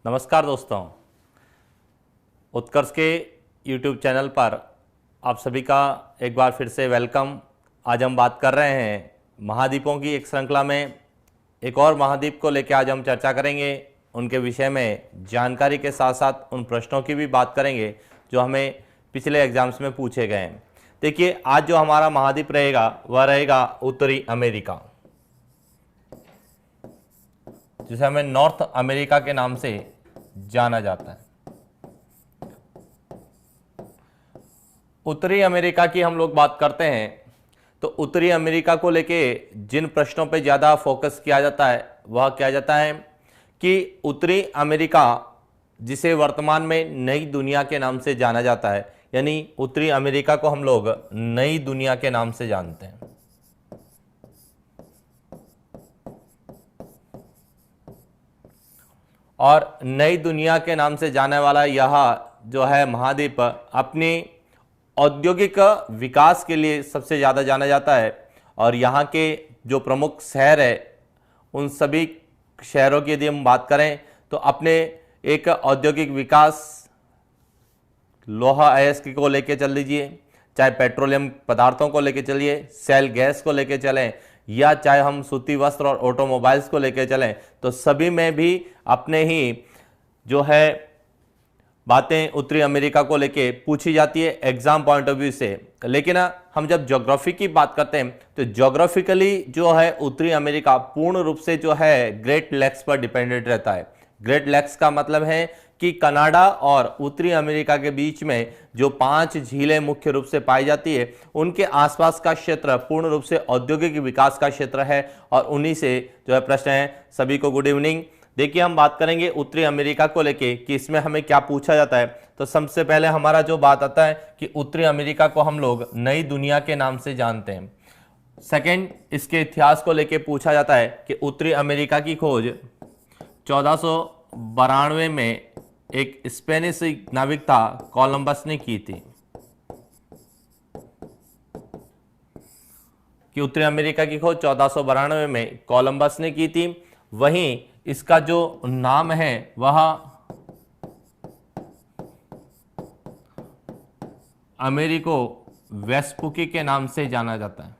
नमस्कार दोस्तों, उत्कर्ष के YouTube चैनल पर आप सभी का एक बार फिर से वेलकम। आज हम बात कर रहे हैं महाद्वीपों की एक श्रृंखला में एक और महाद्वीप को लेकर आज हम चर्चा करेंगे। उनके विषय में जानकारी के साथ साथ उन प्रश्नों की भी बात करेंगे जो हमें पिछले एग्जाम्स में पूछे गए हैं। देखिए, आज जो हमारा महाद्वीप रहेगा वह रहेगा उत्तरी अमेरिका, जिसे हमें नॉर्थ अमेरिका के नाम से जाना जाता है। उत्तरी अमेरिका की हम लोग बात करते हैं तो उत्तरी अमेरिका को लेके जिन प्रश्नों पे ज़्यादा फोकस किया जाता है वह क्या जाता है कि उत्तरी अमेरिका, जिसे वर्तमान में नई दुनिया के नाम से जाना जाता है, यानी उत्तरी अमेरिका को हम लोग नई दुनिया के नाम से जानते हैं। और नई दुनिया के नाम से जाने वाला यह जो है महाद्वीप अपनी औद्योगिक विकास के लिए सबसे ज़्यादा जाना जाता है। और यहाँ के जो प्रमुख शहर है उन सभी शहरों की यदि हम बात करें तो अपने एक औद्योगिक विकास, लोहा अयस्क को लेके चल लीजिए, चाहे पेट्रोलियम पदार्थों को लेके चलिए, सेल गैस को लेके चलें, या चाहे हम सूती वस्त्र और ऑटोमोबाइल्स को लेके चलें, तो सभी में भी अपने ही जो है बातें उत्तरी अमेरिका को लेके पूछी जाती है एग्जाम पॉइंट ऑफ व्यू से। लेकिन हम जब ज्योग्राफी की बात करते हैं तो ज्योग्राफिकली जो है उत्तरी अमेरिका पूर्ण रूप से जो है ग्रेट लेक्स पर डिपेंडेंट रहता है। ग्रेट लेक्स का मतलब है कि कनाडा और उत्तरी अमेरिका के बीच में जो 5 झीलें मुख्य रूप से पाई जाती है, उनके आसपास का क्षेत्र पूर्ण रूप से औद्योगिक विकास का क्षेत्र है। और उन्हीं से जो है प्रश्न है। सभी को गुड इवनिंग। देखिए, हम बात करेंगे उत्तरी अमेरिका को लेके कि इसमें हमें क्या पूछा जाता है। तो सबसे पहले हमारा जो बात आता है कि उत्तरी अमेरिका को हम लोग नई दुनिया के नाम से जानते हैं। सेकंड, इसके इतिहास को लेके पूछा जाता है कि उत्तरी अमेरिका की खोज 1492 में एक स्पेनिश नाविक था, कोलंबस ने की थी। कि उत्तरी अमेरिका की खोज 1492 में कोलंबस ने की थी। वहीं इसका जो नाम है वह अमेरिको वेस्पुकी के नाम से जाना जाता है।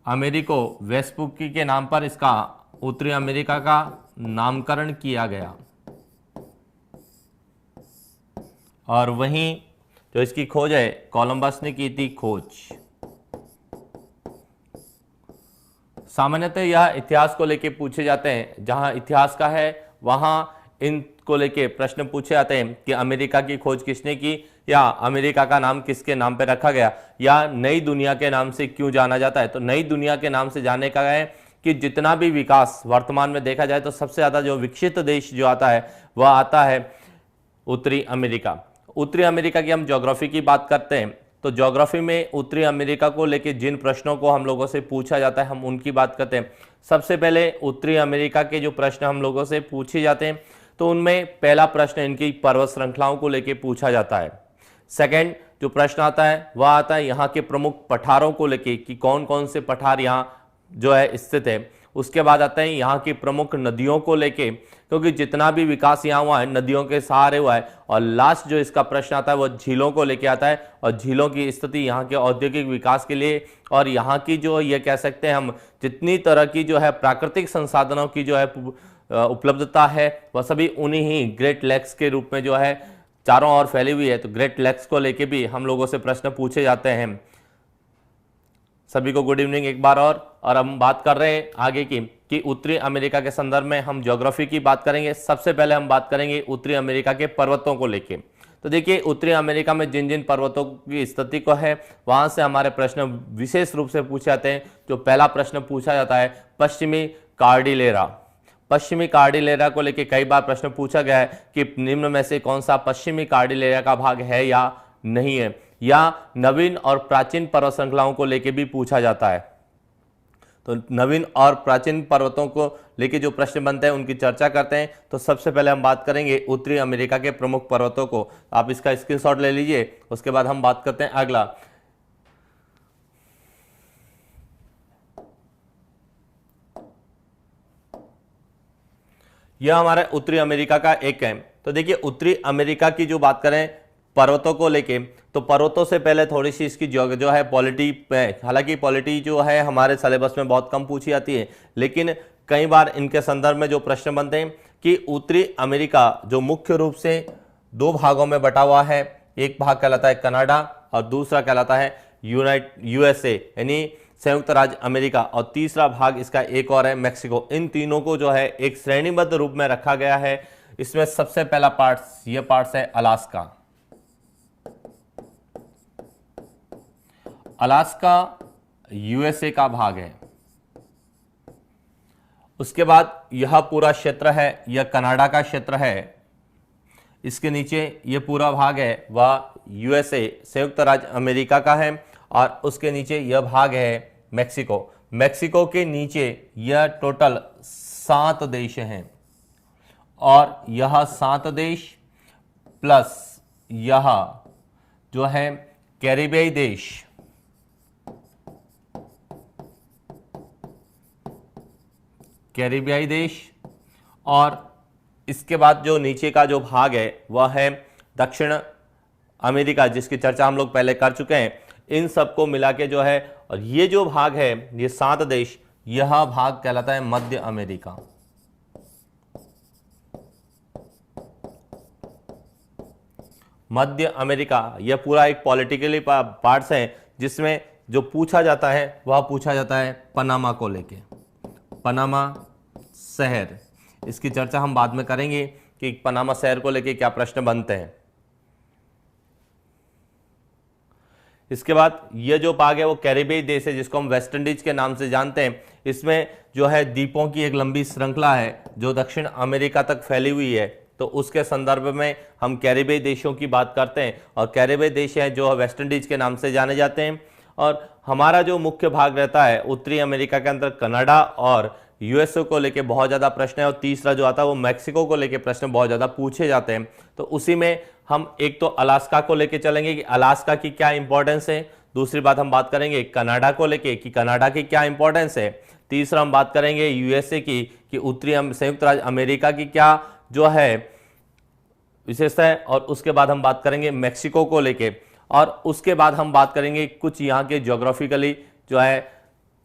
अमेरिको वेस्पुकी के नाम पर इसका उत्तरी अमेरिका का नामकरण किया गया। और वहीं जो इसकी खोज है कोलंबस ने की थी खोज। सामान्यतः यह इतिहास को लेके पूछे जाते हैं। जहां इतिहास का है वहां इनको लेके प्रश्न पूछे जाते हैं कि अमेरिका की खोज किसने की, या अमेरिका का नाम किसके नाम पे रखा गया, या नई दुनिया के नाम से क्यों जाना जाता है। तो नई दुनिया के नाम से जाने का है कि जितना भी विकास वर्तमान में देखा जाए तो सबसे ज़्यादा जो विकसित देश जो आता है वह आता है उत्तरी अमेरिका। उत्तरी अमेरिका की हम ज्योग्राफी की बात करते हैं तो ज्योग्राफी में उत्तरी अमेरिका को लेके जिन प्रश्नों को हम लोगों से पूछा जाता है हम उनकी बात करते हैं। सबसे पहले उत्तरी अमेरिका के जो प्रश्न हम लोगों से पूछे जाते हैं तो उनमें पहला प्रश्न इनकी पर्वत श्रृंखलाओं को लेके पूछा जाता है। सेकंड जो प्रश्न आता है वह आता है यहाँ के प्रमुख पठारों को लेके कि कौन कौन से पठार यहाँ जो है स्थित है। उसके बाद आता है यहाँ की प्रमुख नदियों को लेके, क्योंकि जितना भी विकास यहाँ हुआ है नदियों के सहारे हुआ है। और लास्ट जो इसका प्रश्न आता है वो झीलों को लेके आता है, और झीलों की स्थिति यहाँ के औद्योगिक विकास के लिए और यहाँ की जो ये कह सकते हैं हम जितनी तरह की जो है प्राकृतिक संसाधनों की जो है उपलब्धता है वह सभी उन्हीं ही ग्रेट लेक्स के रूप में जो है चारों ओर फैली हुई है। तो ग्रेट लेक्स को लेके भी हम लोगों से प्रश्न पूछे जाते हैं। सभी को गुड इवनिंग एक बार। और हम बात कर रहे हैं आगे की कि उत्तरी अमेरिका के संदर्भ में हम ज्योग्राफी की बात करेंगे। सबसे पहले हम बात करेंगे उत्तरी अमेरिका के पर्वतों को लेके। तो देखिए, उत्तरी अमेरिका में जिन जिन पर्वतों की स्थिति को है वहां से हमारे प्रश्न विशेष रूप से पूछे जाते हैं। जो पहला प्रश्न पूछा जाता है पश्चिमी कार्डिलेरा। पश्चिमी कार्डिलेरा को लेके कई बार प्रश्न पूछा गया है कि निम्न में से कौन सा पश्चिमी कार्डिलेरा का भाग है या नहीं है, या नवीन और प्राचीन पर्वत श्रृंखलाओं को लेके भी पूछा जाता है। तो नवीन और प्राचीन पर्वतों को लेके जो प्रश्न बनते हैं उनकी चर्चा करते हैं। तो सबसे पहले हम बात करेंगे उत्तरी अमेरिका के प्रमुख पर्वतों को। आप इसका स्क्रीनशॉट ले लीजिए, उसके बाद हम बात करते हैं अगला। यह हमारा उत्तरी अमेरिका का एक है। तो देखिए उत्तरी अमेरिका की जो बात करें पर्वतों को लेके, तो पर्वतों से पहले थोड़ी सी इसकी जो है पॉलिटी, हालांकि पॉलिटी जो है हमारे सिलेबस में बहुत कम पूछी जाती है, लेकिन कई बार इनके संदर्भ में जो प्रश्न बनते हैं कि उत्तरी अमेरिका जो मुख्य रूप से दो भागों में बटा हुआ है, एक भाग कहलाता है कनाडा और दूसरा कहलाता है यूएसए यानी संयुक्त राज्य अमेरिका, और तीसरा भाग इसका एक और है मेक्सिको। इन तीनों को जो है एक श्रेणीबद्ध रूप में रखा गया है। इसमें सबसे पहला पार्ट ये पार्ट है अलास्का। अलास्का यूएसए का भाग है। उसके बाद यह पूरा क्षेत्र है, यह कनाडा का क्षेत्र है। इसके नीचे यह पूरा भाग है वह यूएसए संयुक्त राज्य अमेरिका का है, और उसके नीचे यह भाग है मेक्सिको। मेक्सिको के नीचे यह टोटल 7 देश हैं, और यह 7 देश प्लस यह जो है कैरिबियाई देश, कैरिबियाई देश, और इसके बाद जो नीचे का जो भाग है वह है दक्षिण अमेरिका, जिसकी चर्चा हम लोग पहले कर चुके हैं। इन सबको मिला के जो है, और ये जो भाग है ये 7 देश, यह भाग कहलाता है मध्य अमेरिका। मध्य अमेरिका यह पूरा एक पॉलिटिकली पार्ट्स है, जिसमें जो पूछा जाता है वह पूछा जाता है पनामा को लेके, पनामा शहर। इसकी चर्चा हम बाद में करेंगे कि पनामा शहर को लेके क्या प्रश्न बनते हैं। इसके बाद यह जो भाग है वो कैरिबियाई देश है, जिसको हम वेस्ट इंडीज के नाम से जानते हैं। इसमें जो है द्वीपों की एक लंबी श्रृंखला है जो दक्षिण अमेरिका तक फैली हुई है, तो उसके संदर्भ में हम कैरिबियाई देशों की बात करते हैं, और कैरिबियाई देश हैं जो वेस्ट इंडीज के नाम से जाने जाते हैं। और हमारा जो मुख्य भाग रहता है उत्तरी अमेरिका के अंदर कनाडा और यूएसए को लेके बहुत ज़्यादा प्रश्न है, और तीसरा जो आता है वो मैक्सिको को लेके प्रश्न बहुत ज़्यादा पूछे जाते हैं। तो उसी में हम एक तो अलास्का को लेके चलेंगे कि अलास्का की क्या इंपॉर्टेंस है, दूसरी बात हम बात करेंगे कनाडा को लेके कि कनाडा की क्या इंपॉर्टेंस है, तीसरा हम बात करेंगे यूएसए की कि उत्तरी संयुक्त राज्य अमेरिका की क्या जो है विशेषता है, और उसके बाद हम बात करेंगे मैक्सिको को लेके, और उसके बाद हम बात करेंगे कुछ यहाँ के ज्योग्राफिकली जो है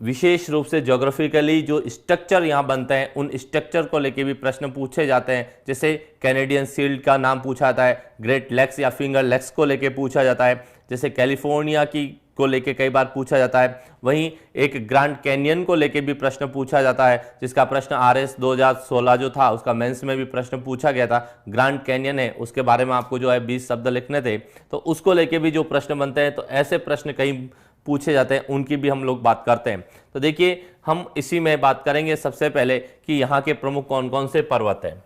विशेष रूप से ज्योग्राफिकली जो स्ट्रक्चर यहाँ बनते हैं उन स्ट्रक्चर को लेके भी प्रश्न पूछे जाते हैं। जैसे कैनेडियन शील्ड का नाम पूछा जाता है, ग्रेट लेक्स या फिंगर लेक्स को लेके पूछा जाता है, जैसे कैलिफोर्निया की को लेके कई बार पूछा जाता है। वहीं एक ग्रैंड कैनियन को लेके भी प्रश्न पूछा जाता है, जिसका प्रश्न आरएस 2016 जो था उसका मेंस में भी प्रश्न पूछा गया था। ग्रैंड कैनियन है, उसके बारे में आपको जो है 20 शब्द लिखने थे, तो उसको लेके भी जो प्रश्न बनते हैं, तो ऐसे प्रश्न कई पूछे जाते हैं, उनकी भी हम लोग बात करते हैं। तो देखिए हम इसी में बात करेंगे सबसे पहले कि यहाँ के प्रमुख कौन कौन से पर्वत हैं।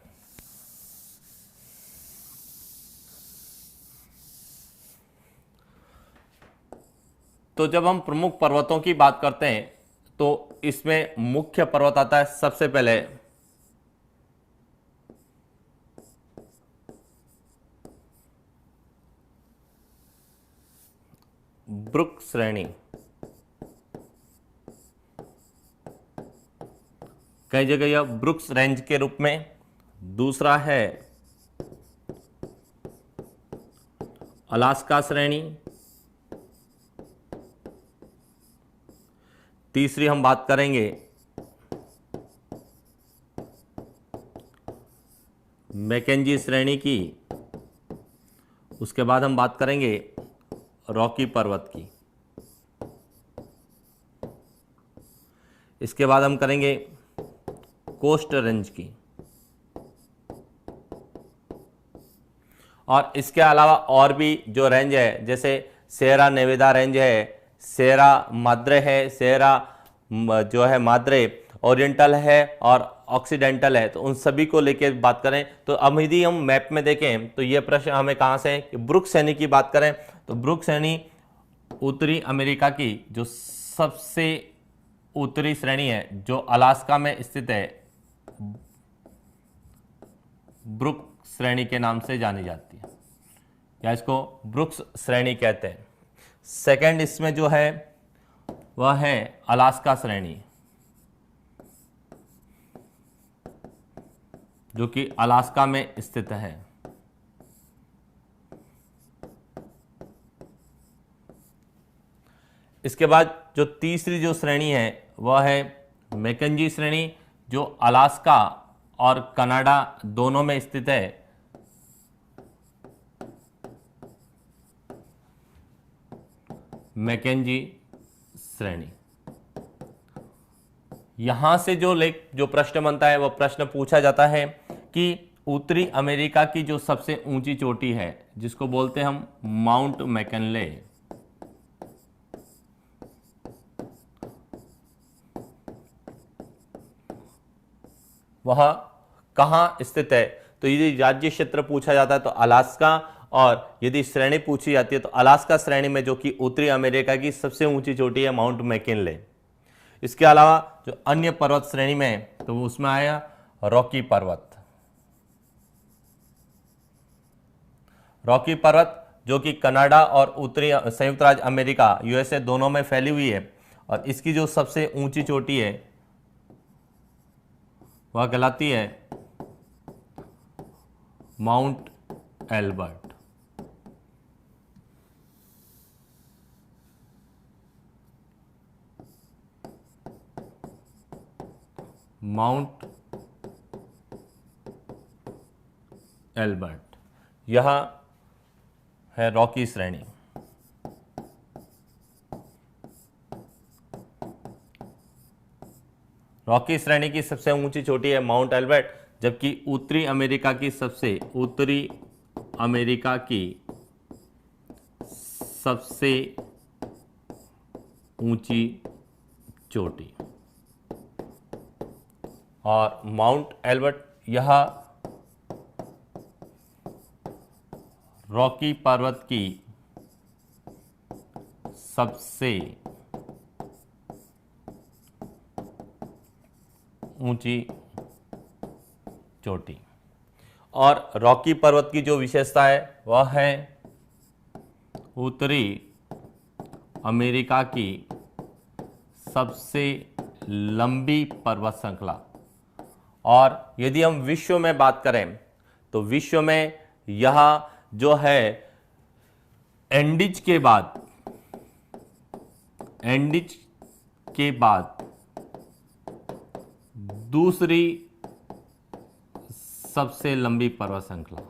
तो जब हम प्रमुख पर्वतों की बात करते हैं तो इसमें मुख्य पर्वत आता है सबसे पहले ब्रुक श्रेणी, कई जगह यह ब्रुक्स रेंज के रूप में, दूसरा है अलास्का श्रेणी, तीसरी हम बात करेंगे मैकेंजी श्रेणी की, उसके बाद हम बात करेंगे रॉकी पर्वत की, इसके बाद हम करेंगे कोस्ट रेंज की, और इसके अलावा और भी जो रेंज है जैसे सेरा नेवेदा रेंज है, सेरा माद्रे है, सेरा जो है माद्रे ओरिएंटल है और ऑक्सीडेंटल है, तो उन सभी को लेके बात करें तो अब यदि हम मैप में देखें तो ये प्रश्न हमें कहाँ से है कि ब्रुक श्रेणी की बात करें तो ब्रुक श्रेणी उत्तरी अमेरिका की जो सबसे उत्तरी श्रेणी है जो अलास्का में स्थित है, ब्रुक श्रेणी के नाम से जानी जाती है, या इसको ब्रुक्स श्रेणी कहते हैं। सेकंड इसमें जो है वह है अलास्का श्रेणी, जो कि अलास्का में स्थित है। इसके बाद जो तीसरी जो श्रेणी है वह है मैकेंजी श्रेणी, जो अलास्का और कनाडा दोनों में स्थित है। मैकेंजी श्रेणी, यहां से जो प्रश्न बनता है वह प्रश्न पूछा जाता है कि उत्तरी अमेरिका की जो सबसे ऊंची चोटी है, जिसको बोलते हैं हम माउंट मैकिनले, वह कहाँ स्थित है। तो यदि राज्य क्षेत्र पूछा जाता है तो अलास्का, और यदि श्रेणी पूछी जाती है तो अलास्का श्रेणी में, जो कि उत्तरी अमेरिका की सबसे ऊंची चोटी है माउंट मैकिनले। इसके अलावा जो अन्य पर्वत श्रेणी में है तो वो उसमें आया रॉकी पर्वत। रॉकी पर्वत जो कि कनाडा और उत्तरी संयुक्त राज्य अमेरिका यूएसए दोनों में फैली हुई है, और इसकी जो सबसे ऊंची चोटी है वह कहलाती है माउंट एल्बर्ट। माउंट एल्बर्ट, यह है रॉकी श्रेणी। रॉकी श्रेणी की सबसे ऊंची चोटी है माउंट एल्बर्ट, जबकि उत्तरी अमेरिका की सबसे ऊंची चोटी और माउंट एल्बर्ट, यह रॉकी पर्वत की सबसे ऊंची चोटी। और रॉकी पर्वत की जो विशेषता है वह है उत्तरी अमेरिका की सबसे लंबी पर्वत श्रृंखला। और यदि हम विश्व में बात करें तो विश्व में यह जो है एंडीज के बाद दूसरी सबसे लंबी पर्वत श्रृंखला।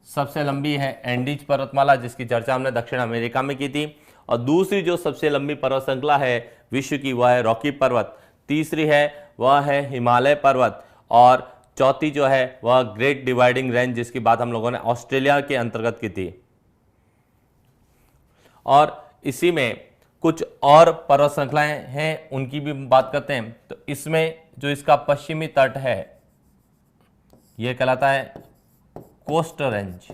सबसे लंबी है एंडीज पर्वतमाला, जिसकी चर्चा हमने दक्षिण अमेरिका में की थी, और दूसरी जो सबसे लंबी पर्वत श्रृंखला है विश्व की वह है रॉकी पर्वत। तीसरी है वह है हिमालय पर्वत, और चौथी जो है वह ग्रेट डिवाइडिंग रेंज, जिसकी बात हम लोगों ने ऑस्ट्रेलिया के अंतर्गत की थी। और इसी में कुछ और पर्वत श्रृंखलाएं हैं, उनकी भी बात करते हैं। तो इसमें जो इसका पश्चिमी तट है यह कहलाता है कोस्ट रेंज।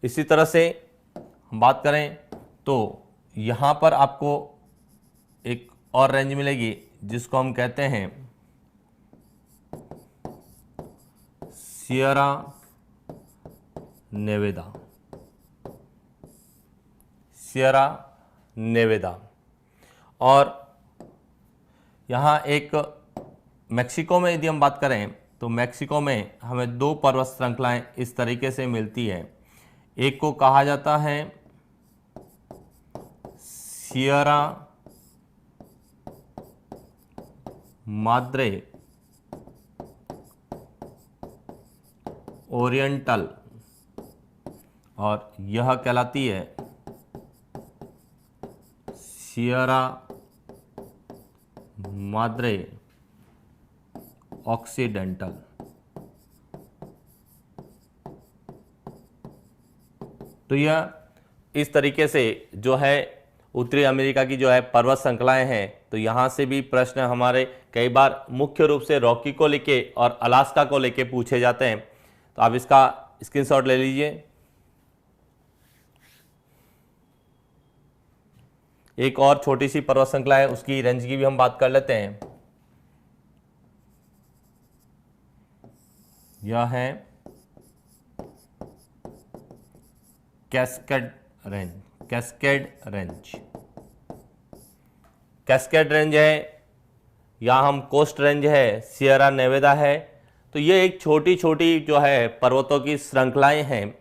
इसी तरह से हम बात करें तो यहां पर आपको एक और रेंज मिलेगी जिसको हम कहते हैं सियरा नेवेदा। और यहाँ एक मैक्सिको में यदि हम बात करें तो मैक्सिको में हमें दो पर्वत श्रृंखलाएं इस तरीके से मिलती है। एक को कहा जाता है सियरा माद्रे ओरिएंटल, और यह कहलाती है सियरा माद्रे ऑक्सीडेंटल। तो यह इस तरीके से जो है उत्तरी अमेरिका की जो है पर्वत श्रृंखलाएं हैं। तो यहां से भी प्रश्न हमारे कई बार मुख्य रूप से रॉकी को लेके और अलास्का को लेके पूछे जाते हैं। तो आप इसका स्क्रीनशॉट ले लीजिए। एक और छोटी सी पर्वत श्रृंखला है, उसकी रेंज की भी हम बात कर लेते हैं। यह है cascade cascade range, Cascade range है, या हम कोस्ट रेंज है, सियरा नेवेदा है। तो ये एक छोटी छोटी जो है पर्वतों की श्रृंखलाएं हैं।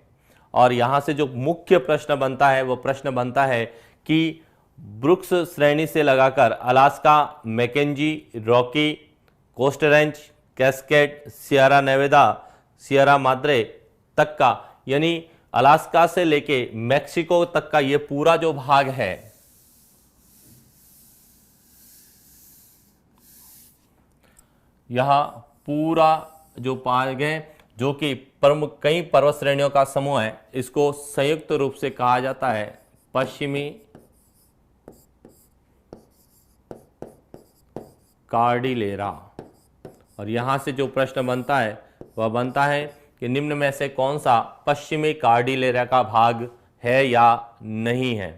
और यहाँ से जो मुख्य प्रश्न बनता है वो प्रश्न बनता है कि ब्रुक्स श्रेणी से लगाकर Alaska, Mackenzie, Rocky, coast range, Cascade, Sierra Nevada, Sierra Madre तक का, यानी अलास्का से लेके मैक्सिको तक का ये पूरा जो भाग है, यह पूरा जो भाग है जो कि प्रमुख कई पर्वत श्रेणियों का समूह है, इसको संयुक्त रूप से कहा जाता है पश्चिमी कार्डिलेरा। और यहां से जो प्रश्न बनता है वह बनता है कि निम्न में से कौन सा पश्चिमी कार्डिलेरा का भाग है या नहीं है।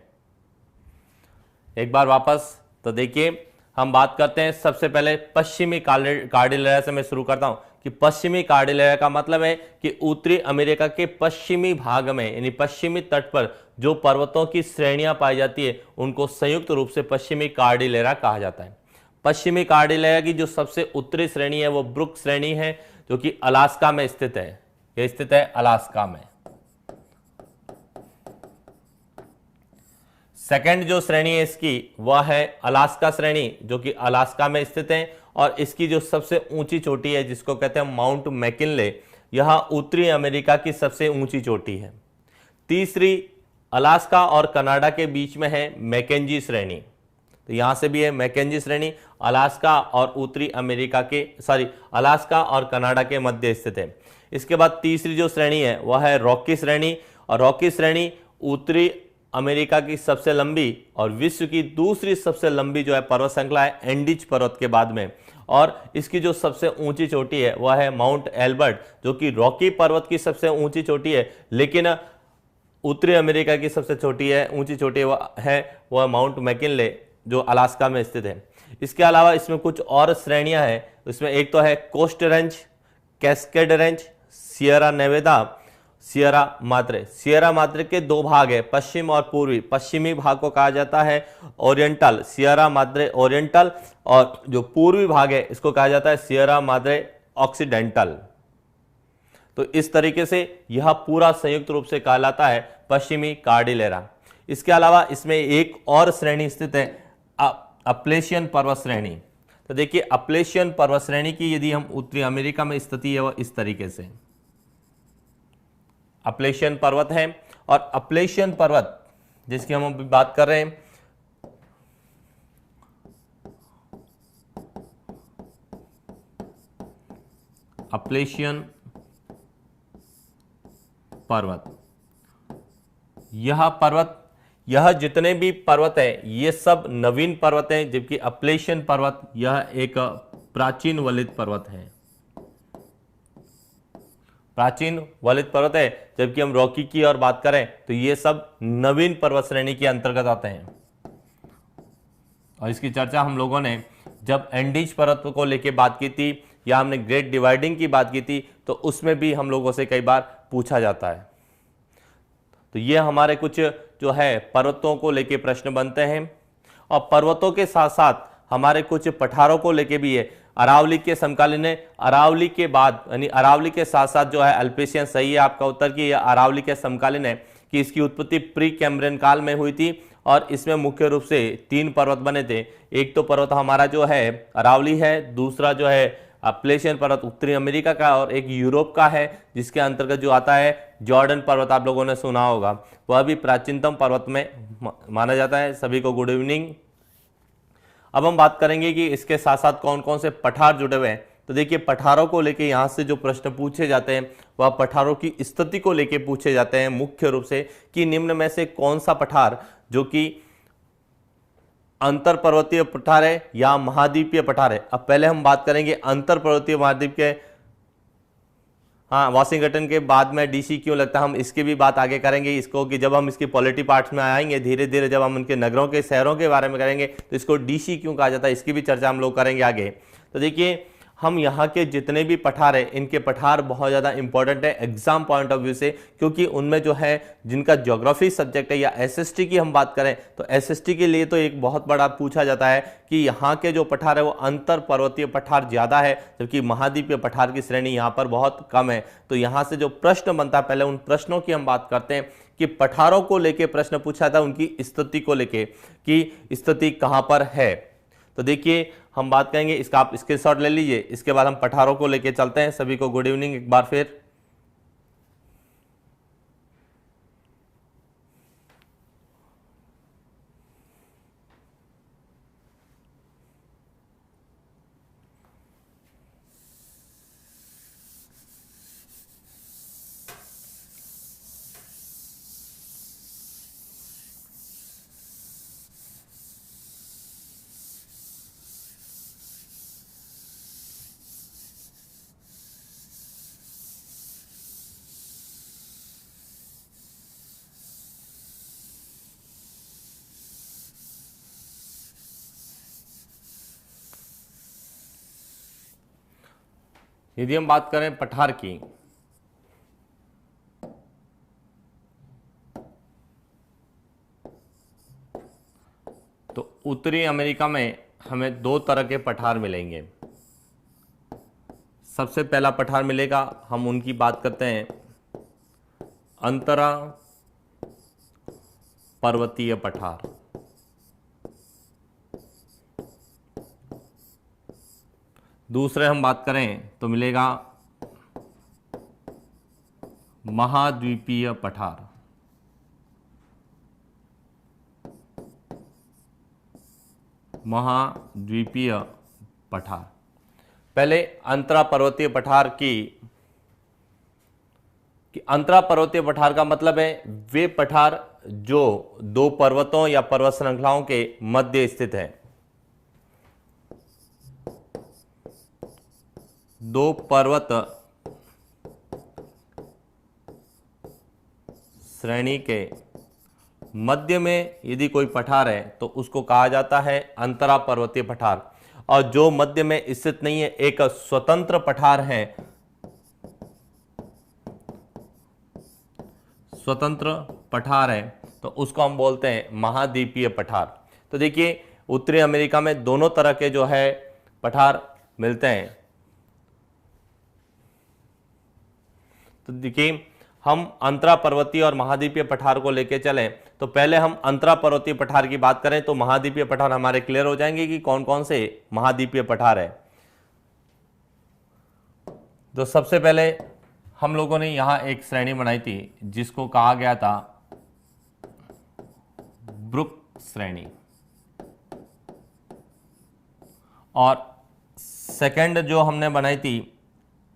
एक बार वापस तो देखिए, हम बात करते हैं सबसे पहले पश्चिमी कार्डिलेरा से मैं शुरू करता हूं कि पश्चिमी कार्डिलेरा का मतलब है कि उत्तरी अमेरिका के पश्चिमी भाग में, यानी पश्चिमी तट पर जो पर्वतों की श्रेणियां पाई जाती है उनको संयुक्त रूप से पश्चिमी कार्डिलेरा कहा जाता है। पश्चिमी कार्डिलेरा की जो सबसे उत्तरी श्रेणी है वो ब्रुक श्रेणी है, जो कि अलास्का में स्थित है। यह स्थित है अलास्का में। सेकंड जो श्रेणी है इसकी वह है अलास्का श्रेणी, जो कि अलास्का में स्थित है। और इसकी जो सबसे ऊंची चोटी है जिसको कहते हैं माउंट मैकिनले, यह उत्तरी अमेरिका की सबसे ऊंची चोटी है। तीसरी अलास्का और कनाडा के बीच में है मैकेंजी श्रेणी, तो यहां से भी है मैकेंजी श्रेणी, अलास्का और उत्तरी अमेरिका के अलास्का और कनाडा के मध्य स्थित है। इसके बाद तीसरी जो श्रेणी है वह है रॉकी श्रेणी, और रॉकी श्रेणी उत्तरी अमेरिका की सबसे लंबी और विश्व की दूसरी सबसे लंबी जो है पर्वत श्रृंखला है एंडीज पर्वत के बाद में। और इसकी जो सबसे ऊंची चोटी है वह है माउंट एल्बर्ट, जो कि रॉकी पर्वत की सबसे ऊंची चोटी है, लेकिन उत्तरी अमेरिका की सबसे ऊंची चोटी वह माउंट मैकिनले जो अलास्का में स्थित है। इसके अलावा इसमें कुछ और श्रेणियां हैं। इसमें एक तो है coast range, Cascade range, Sierra Nevada, Sierra Madre. Sierra Madre के दो भाग है, पश्चिम और पूर्वी। पश्चिमी भाग को कहा जाता है ओरिएंटल, सियरा माद्रे ओरिएंटल, और जो पूर्वी भाग है इसको कहा जाता है सियरा माद्रे ऑक्सीडेंटल। तो इस तरीके से यह पूरा संयुक्त रूप से कहलाता है पश्चिमी कार्डिलेरा। इसके अलावा इसमें एक और श्रेणी स्थित है अपलेशियन पर्वत श्रेणी। तो देखिए, अपलेशियन पर्वत श्रेणी की यदि हम उत्तरी अमेरिका में स्थिति है वह इस तरीके से अपलेशियन पर्वत है। और अपलेशियन पर्वत जिसकी हम अभी बात कर रहे हैं, अपलेशियन पर्वत, यह जितने भी पर्वत है ये सब नवीन पर्वत हैं, जबकि अपलेशियन पर्वत यह एक प्राचीन वलित पर्वत है। प्राचीन वलित पर्वत है, जबकि हम रॉकी की और बात करें तो ये सब नवीन पर्वत श्रेणी के अंतर्गत आते हैं। और इसकी चर्चा हम लोगों ने जब एंडीज पर्वत को लेकर बात की थी, या हमने ग्रेट डिवाइडिंग की बात की थी, तो उसमें भी हम लोगों से कई बार पूछा जाता है। तो ये हमारे कुछ जो है पर्वतों को लेके प्रश्न बनते हैं। और पर्वतों के साथ साथ हमारे कुछ पठारों को लेके भी है। अरावली के समकालीन है, अरावली के बाद यानी अरावली के साथ साथ जो है अल्पेशियन। सही है आपका उत्तर कि यह अरावली के समकालीन है, कि इसकी उत्पत्ति प्री कैम्ब्रियन काल में हुई थी। और इसमें मुख्य रूप से 3 पर्वत बने थे। एक तो पर्वत हमारा जो है अरावली है, दूसरा जो है अपलेशियन पर्वत उत्तरी अमेरिका का, और एक यूरोप का है जिसके अंतर्गत जो आता है जॉर्डन पर्वत, आप लोगों ने सुना होगा। वह भी प्राचीनतम पर्वत में माना जाता है। सभी को गुड इवनिंग। अब हम बात करेंगे कि इसके साथ साथ कौन कौन से पठार जुड़े हुए हैं। तो देखिए, पठारों को लेके यहाँ से जो प्रश्न पूछे जाते हैं वह पठारों की स्थिति को लेके पूछे जाते हैं मुख्य रूप से, कि निम्न में से कौन सा पठार जो कि अंतर पर्वतीय पठार है या महाद्वीपीय पठार है। अब पहले हम बात करेंगे अंतर पर्वतीय महाद्वीप के। हाँ, वाशिंगटन के बाद में डीसी क्यों लगता है, हम इसकी भी बात आगे करेंगे इसको, कि जब हम इसकी पॉलिटी पार्ट्स में आएंगे धीरे धीरे, जब हम उनके नगरों के शहरों के बारे में करेंगे तो इसको डीसी क्यों कहा जाता है, इसकी भी चर्चा हम लोग करेंगे आगे। तो देखिए, हम यहाँ के जितने भी पठार है, इनके पठार बहुत ज़्यादा इंपॉर्टेंट है एग्जाम पॉइंट ऑफ व्यू से, क्योंकि उनमें जो है जिनका ज्योग्राफी सब्जेक्ट है या एसएसटी की हम बात करें तो एसएसटी के लिए तो एक बहुत बड़ा पूछा जाता है कि यहाँ के जो पठार है वो अंतर पर्वतीय पठार ज़्यादा है, जबकि महाद्वीपीय पठार की श्रेणी यहाँ पर बहुत कम है। तो यहाँ से जो प्रश्न बनता है, पहले उन प्रश्नों की हम बात करते हैं कि पठारों को लेके प्रश्न पूछा था, उनकी स्थिति को लेके कि स्थिति कहाँ पर है। तो देखिए हम बात करेंगे इसका, आप स्क्रीनशॉट ले लीजिए, इसके बाद हम पठारों को लेके चलते हैं। सभी को गुड इवनिंग एक बार फिर। यदि हम बात करें पठार की, तो उत्तरी अमेरिका में हमें दो तरह के पठार मिलेंगे। सबसे पहला पठार मिलेगा, हम उनकी बात करते हैं, अंतरा पर्वतीय पठार। दूसरे हम बात करें तो मिलेगा महाद्वीपीय पठार। महाद्वीपीय पठार। पहले अंतरा पर्वतीय पठार की अंतरा पर्वतीय पठार का मतलब है वे पठार जो दो पर्वतों या पर्वत श्रृंखलाओं के मध्य स्थित है। दो पर्वत श्रेणी के मध्य में यदि कोई पठार है तो उसको कहा जाता है अंतरा पर्वतीय पठार। और जो मध्य में स्थित नहीं है, एक स्वतंत्र पठार है, स्वतंत्र पठार है, तो उसको हम बोलते हैं महाद्वीपीय पठार। तो देखिए उत्तरी अमेरिका में दोनों तरह के जो है पठार मिलते हैं। तो देखिए हम अंतरा पर्वतीय और महाद्वीपीय पठार को लेके चलें तो पहले हम अंतरा पर्वतीय पठार की बात करें तो महाद्वीपीय पठार हमारे क्लियर हो जाएंगे कि कौन कौन से महाद्वीपीय पठार है। तो सबसे पहले हम लोगों ने यहां एक श्रेणी बनाई थी जिसको कहा गया था ब्रुक श्रेणी, और सेकंड जो हमने बनाई थी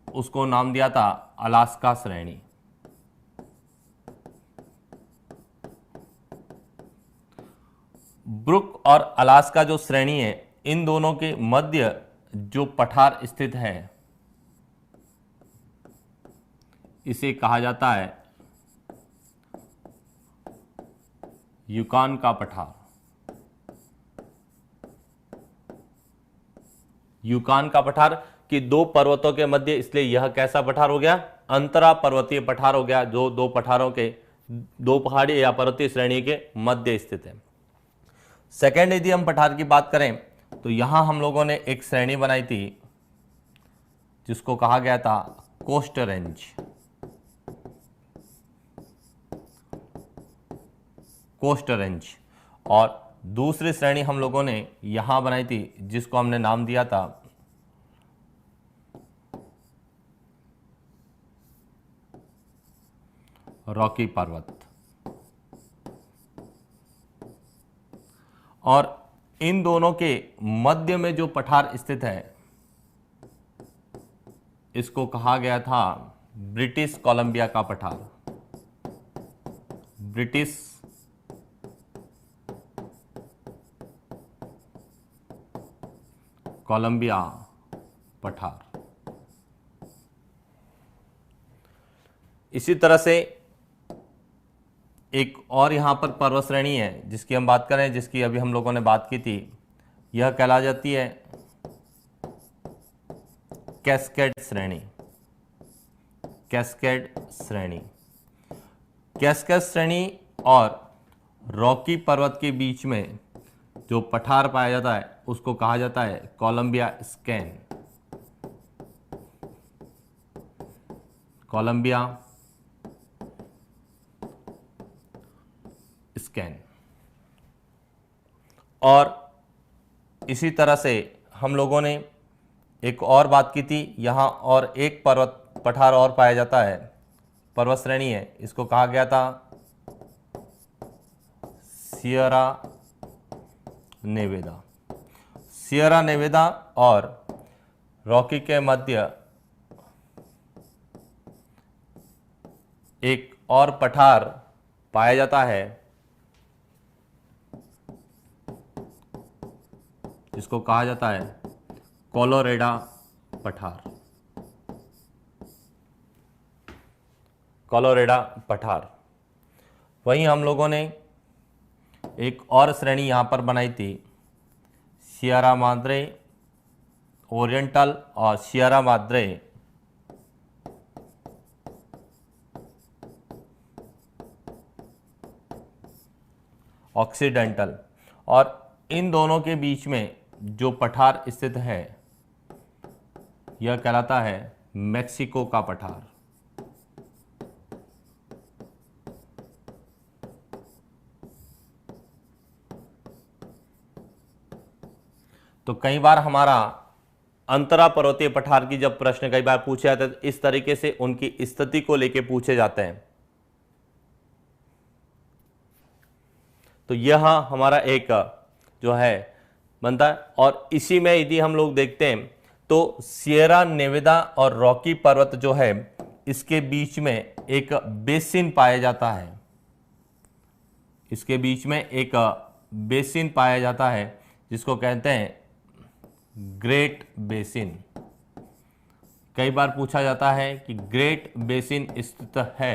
उसको नाम दिया था अलास्का श्रेणी। ब्रुक और अलास्का जो श्रेणी है, इन दोनों के मध्य जो पठार स्थित है इसे कहा जाता है यूकान का पठार। यूकान का पठार कि दो पर्वतों के मध्य, इसलिए यह कैसा पठार हो गया, अंतरा पर्वतीय पठार हो गया, जो दो पठारों के, दो पहाड़ी या पर्वतीय श्रेणी के मध्य स्थित है। सेकेंड यदि हम पठार की बात करें तो यहां हम लोगों ने एक श्रेणी बनाई थी जिसको कहा गया था कोस्ट रेंज। Coast range. और दूसरी श्रेणी हम लोगों ने यहां बनाई थी जिसको हमने नाम दिया था रॉकी पर्वत। और इन दोनों के मध्य में जो पठार स्थित है इसको कहा गया था ब्रिटिश कोलंबिया का पठार। ब्रिटिश कोलंबिया पठार। इसी तरह से एक और यहां पर पर्वत श्रेणी है जिसकी हम बात करें, जिसकी अभी हम लोगों ने बात की थी, यह कहला जाती है कैस्केड श्रेणी। कैस्केड श्रेणी, कैस्केड श्रेणी और रॉकी पर्वत के बीच में जो पठार पाया जाता है उसको कहा जाता है कोलंबिया स्कैन। Colombia scan. और इसी तरह से हम लोगों ने एक और बात की थी, यहाँ और एक पर्वत पठार और पाया जाता है, पर्वत श्रेणी है, इसको कहा गया था सियरा नेवेदा। सियरा नेवेदा और रॉकी के मध्य एक और पठार पाया जाता है जिसको कहा जाता है कोलोरेडा पठार। कोलोरेडा पठार। वहीं हम लोगों ने एक और श्रेणी यहां पर बनाई थी, सियरा माद्रे ओरिएंटल और सियरा माद्रे ऑक्सीडेंटल। और इन दोनों के बीच में जो पठार स्थित है यह कहलाता है मेक्सिको का पठार। तो कई बार हमारा अंतरा पर्वतीय पठार की जब प्रश्न कई बार पूछे जाते हैं तो इस तरीके से उनकी स्थिति को लेकर पूछे जाते हैं। तो यह हमारा एक जो है बनता है। और इसी में यदि हम लोग देखते हैं तो सियरा नेवेदा और रॉकी पर्वत जो है इसके बीच में एक बेसिन पाया जाता है। इसके बीच में एक बेसिन पाया जाता है जिसको कहते हैं ग्रेट बेसिन। कई बार पूछा जाता है कि ग्रेट बेसिन स्थित है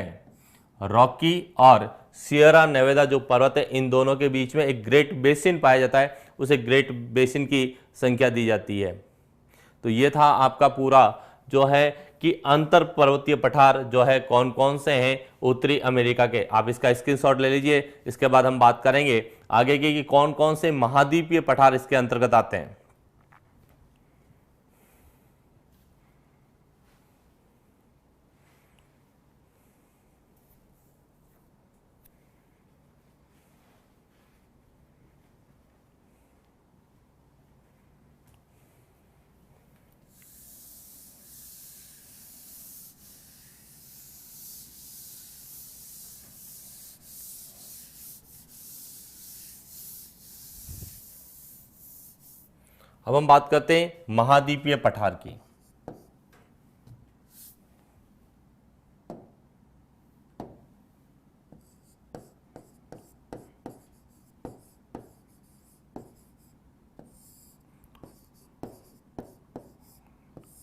रॉकी और सियरा नेवेदा जो पर्वत है इन दोनों के बीच में एक ग्रेट बेसिन पाया जाता है, उसे ग्रेट बेसिन की संख्या दी जाती है। तो ये था आपका पूरा जो है कि अंतर पर्वतीय पठार जो है कौन कौन से हैं उत्तरी अमेरिका के। आप इसका स्क्रीनशॉट ले लीजिए। इसके बाद हम बात करेंगे आगे की कि कौन कौन से महाद्वीपीय पठार इसके अंतर्गत आते हैं। अब हम बात करते हैं महाद्वीपीय पठार की।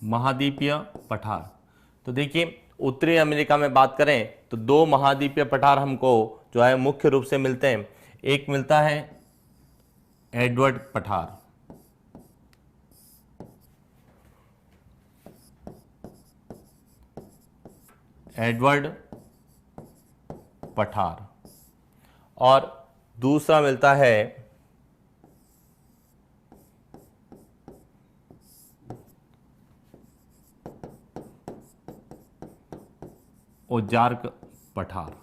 महाद्वीपीय पठार, तो देखिए उत्तरी अमेरिका में बात करें तो दो महाद्वीपीय पठार हमको जो है मुख्य रूप से मिलते हैं। एक मिलता है एडवर्ड पठार, एडवर्ड पठार, और दूसरा मिलता है ओजार्क पठार।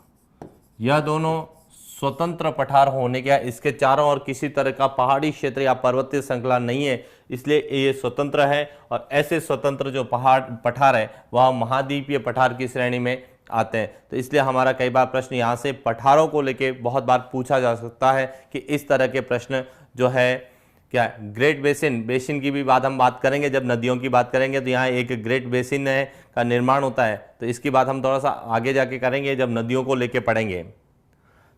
यह दोनों स्वतंत्र पठार होने के, इसके चारों ओर किसी तरह का पहाड़ी क्षेत्र या पर्वतीय श्रृंखला नहीं है, इसलिए ये स्वतंत्र है। और ऐसे स्वतंत्र जो पठार है वह महाद्वीपीय पठार की श्रेणी में आते हैं। तो इसलिए हमारा कई बार प्रश्न यहाँ से पठारों को लेके बहुत बार पूछा जा सकता है कि इस तरह के प्रश्न जो है क्या ग्रेट बेसिन की भी हम बात करेंगे। जब नदियों की बात करेंगे तो यहाँ एक ग्रेट बेसिन है का निर्माण होता है, तो इसकी बात हम थोड़ा सा आगे जाके करेंगे जब नदियों को लेके पढ़ेंगे।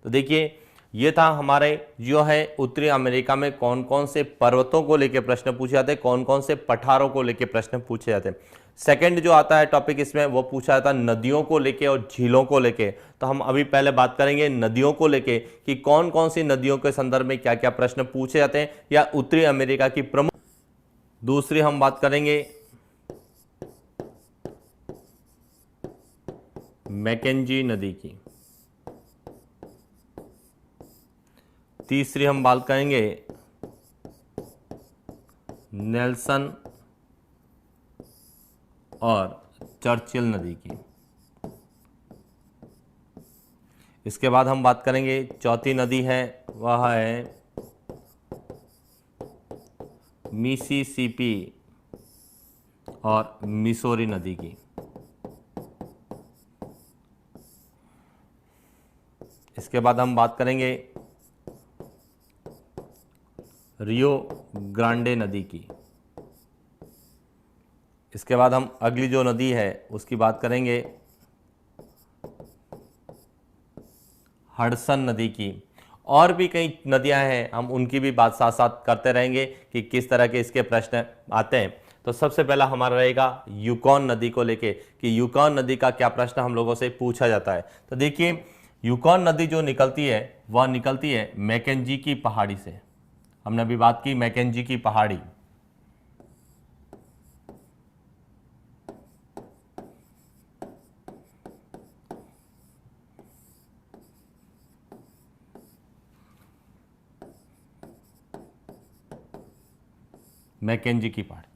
तो देखिए ये था हमारे जो है उत्तरी अमेरिका में कौन कौन से पर्वतों को लेके प्रश्न पूछे जाते हैं, कौन कौन से पठारों को लेके प्रश्न पूछे जाते हैं। सेकंड जो आता है टॉपिक इसमें वो पूछा जाता है नदियों को लेके और झीलों को लेके। तो हम अभी पहले बात करेंगे नदियों को लेके कि कौन कौन सी नदियों के संदर्भ में क्या क्या प्रश्न पूछे जाते हैं या उत्तरी अमेरिका की प्रमुख। दूसरी हम बात करेंगे मैकेंजी नदी की। तीसरी हम बात करेंगे नेल्सन और चर्चिल नदी की। इसके बाद हम बात करेंगे चौथी नदी है, वह है मिसिसिपी और मिसौरी नदी की। इसके बाद हम बात करेंगे रियो ग्रांडे नदी की। इसके बाद हम अगली जो नदी है उसकी बात करेंगे हडसन नदी की। और भी कई नदियां हैं, हम उनकी भी बात साथ साथ करते रहेंगे कि किस तरह के इसके प्रश्न आते हैं। तो सबसे पहला हमारा रहेगा यूकॉन नदी को लेके कि यूकॉन नदी का क्या प्रश्न हम लोगों से पूछा जाता है। तो देखिए, यूकॉन नदी जो निकलती है वह निकलती है मैकेंजी की पहाड़ी से। हमने अभी बात की मैकेंजी की पहाड़ी। मैकेंजी की पहाड़ी,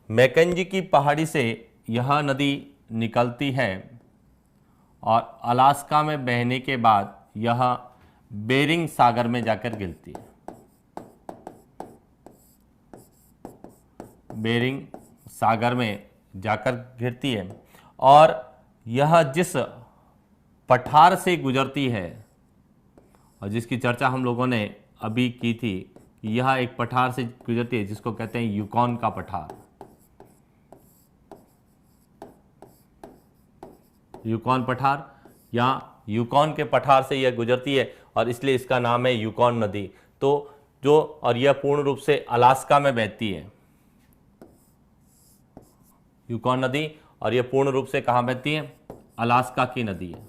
मैकेंजी की पहाड़ी से यह नदी निकलती है और अलास्का में बहने के बाद यह बेरिंग सागर में जाकर गिरती है। बेरिंग सागर में जाकर गिरती है और यह जिस पठार से गुजरती है और जिसकी चर्चा हम लोगों ने अभी की थी, यह एक पठार से गुजरती है जिसको कहते हैं यूकॉन का पठार। यूकॉन पठार या यूकॉन के पठार से यह गुजरती है और इसलिए इसका नाम है यूकॉन नदी। तो जो और यह पूर्ण रूप से अलास्का में बहती है, यूकॉन नदी, और यह पूर्ण रूप से कहाँ बहती है? अलास्का की नदी है।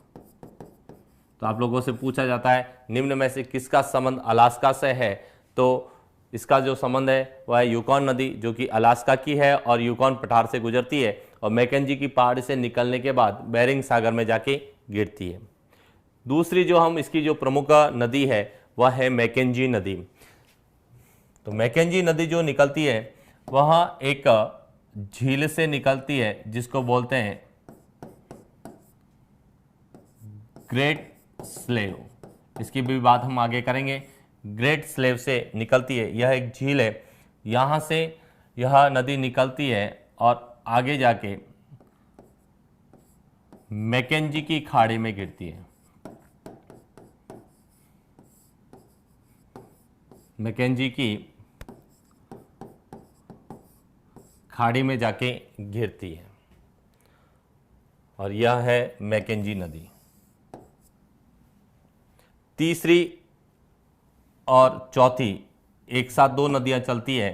तो आप लोगों से पूछा जाता है निम्न में से किसका संबंध अलास्का से है, तो इसका जो संबंध है वह है यूकॉन नदी जो कि अलास्का की है और यूकॉन पठार से गुजरती है और मैकेंजी की पहाड़ी से निकलने के बाद बेरिंग सागर में जाके गिरती है। दूसरी जो हम इसकी जो प्रमुख नदी है वह है मैकेंजी नदी। तो मैकेंजी नदी जो निकलती है वह एक झील से निकलती है जिसको बोलते हैं ग्रेट स्लेव। इसकी भी बात हम आगे करेंगे। ग्रेट स्लेव से निकलती है, यह एक झील है, यहाँ से यह नदी निकलती है और आगे जाके मैकेंजी की खाड़ी में गिरती है। मैकेंजी की खाड़ी में जाके गिरती है और यह है मैकेंजी नदी। तीसरी और चौथी एक साथ दो नदियां चलती है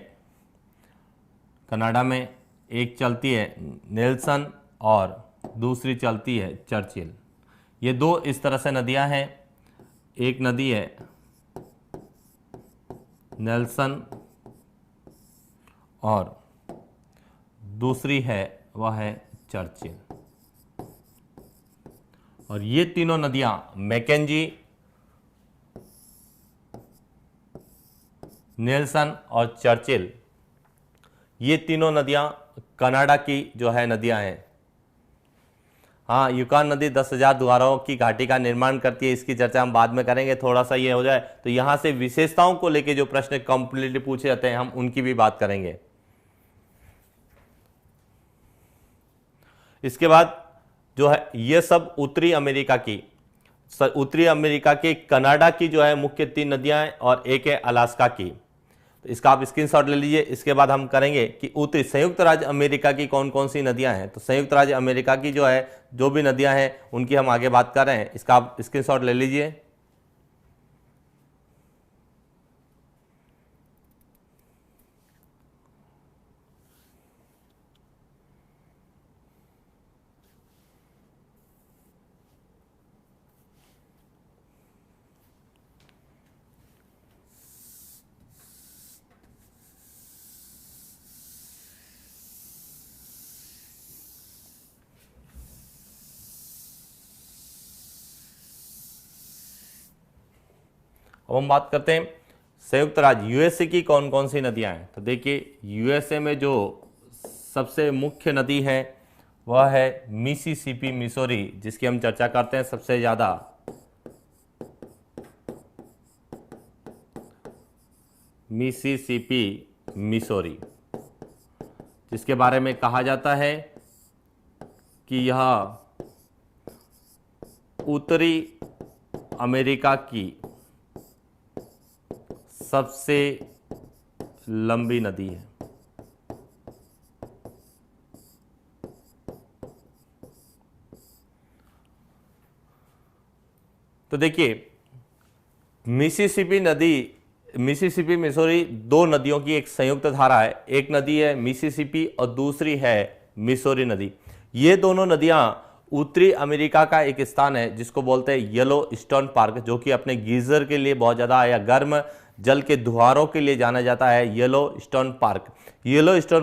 कनाडा में, एक चलती है नेल्सन और दूसरी चलती है चर्चिल। ये दो इस तरह से नदियां हैं, एक नदी है नेल्सन और दूसरी है वह है चर्चिल। और ये तीनों नदियां मैकेंजी, नेल्सन और चर्चिल, ये तीनों नदियां कनाडा की जो है नदियां हैं। हाँ, यूकॉन नदी 10,000 द्वारों की घाटी का निर्माण करती है, इसकी चर्चा हम बाद में करेंगे। थोड़ा सा ये हो जाए तो यहां से विशेषताओं को लेके जो प्रश्न कंप्लीटली पूछे जाते हैं हम उनकी भी बात करेंगे। इसके बाद जो है ये सब उत्तरी अमेरिका की कनाडा की जो है मुख्य 3 नदियां हैं और एक है अलास्का की। तो इसका आप स्क्रीनशॉट ले लीजिए। इसके बाद हम करेंगे कि उत्तरी संयुक्त राज्य अमेरिका की कौन कौन सी नदियां हैं। तो संयुक्त राज्य अमेरिका की जो है जो भी नदियां हैं उनकी हम आगे बात कर रहे हैं, इसका आप स्क्रीनशॉट ले लीजिए। अब हम बात करते हैं संयुक्त राज्य यूएसए की कौन कौन सी नदियां हैं। तो देखिए यूएसए में जो सबसे मुख्य नदी है वह है मिसिसिपी मिसौरी, जिसकी हम चर्चा करते हैं सबसे ज्यादा। मिसिसिपी मिसौरी, जिसके बारे में कहा जाता है कि यह उत्तरी अमेरिका की सबसे लंबी नदी है। तो देखिए मिसिसिपी मिसौरी दो नदियों की एक संयुक्त धारा है। एक नदी है मिसिसिपी और दूसरी है मिसौरी नदी। ये दोनों नदियां उत्तरी अमेरिका का एक स्थान है जिसको बोलते हैं येलो स्टोन पार्क, जो कि अपने गीजर के लिए बहुत ज़्यादा या गर्म जल के धुआरों के लिए जाना जाता है। येलो स्टोन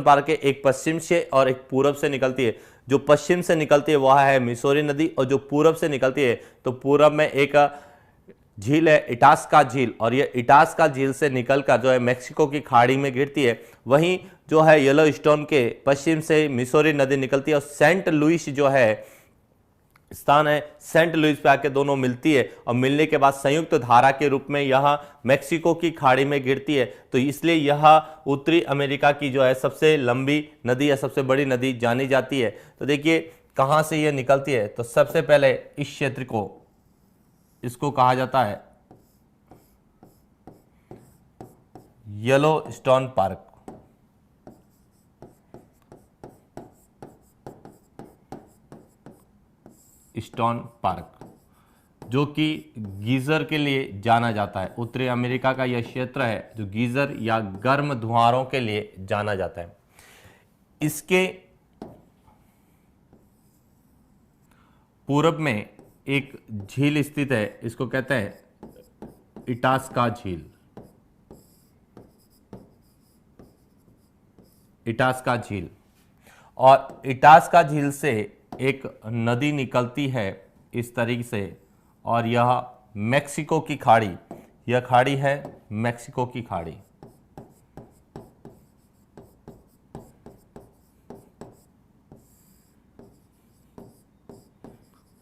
पार्क के एक पश्चिम से और एक पूरब से निकलती है। जो पश्चिम से निकलती है वह है मिसौरी नदी, और जो पूरब से निकलती है तो पूरब में एक झील है इटास्का झील, और ये इटास्का झील से निकलकर जो है मेक्सिको की खाड़ी में गिरती है। वहीं जो है येलो स्टोन के पश्चिम से मिसौरी नदी निकलती है, और सेंट लुइस जो है स्थान है, सेंट लुइस पे आके दोनों मिलती है, और मिलने के बाद संयुक्त धारा के रूप में यह मेक्सिको की खाड़ी में गिरती है। तो इसलिए यह उत्तरी अमेरिका की जो है सबसे लंबी नदी या सबसे बड़ी नदी जानी जाती है। तो देखिए कहाँ से यह निकलती है। तो सबसे पहले इस क्षेत्र को, इसको कहा जाता है yellow stone park. Stone park जो कि गीजर के लिए जाना जाता है। उत्तरी अमेरिका का यह क्षेत्र है जो गीजर या गर्म धुआरों के लिए जाना जाता है। इसके पूरब में एक झील स्थित है, इसको कहते हैं इटास्का झील। इटास्का झील, और इटास्का झील से एक नदी निकलती है इस तरीके से, और यह मेक्सिको की खाड़ी, यह खाड़ी है मेक्सिको की खाड़ी।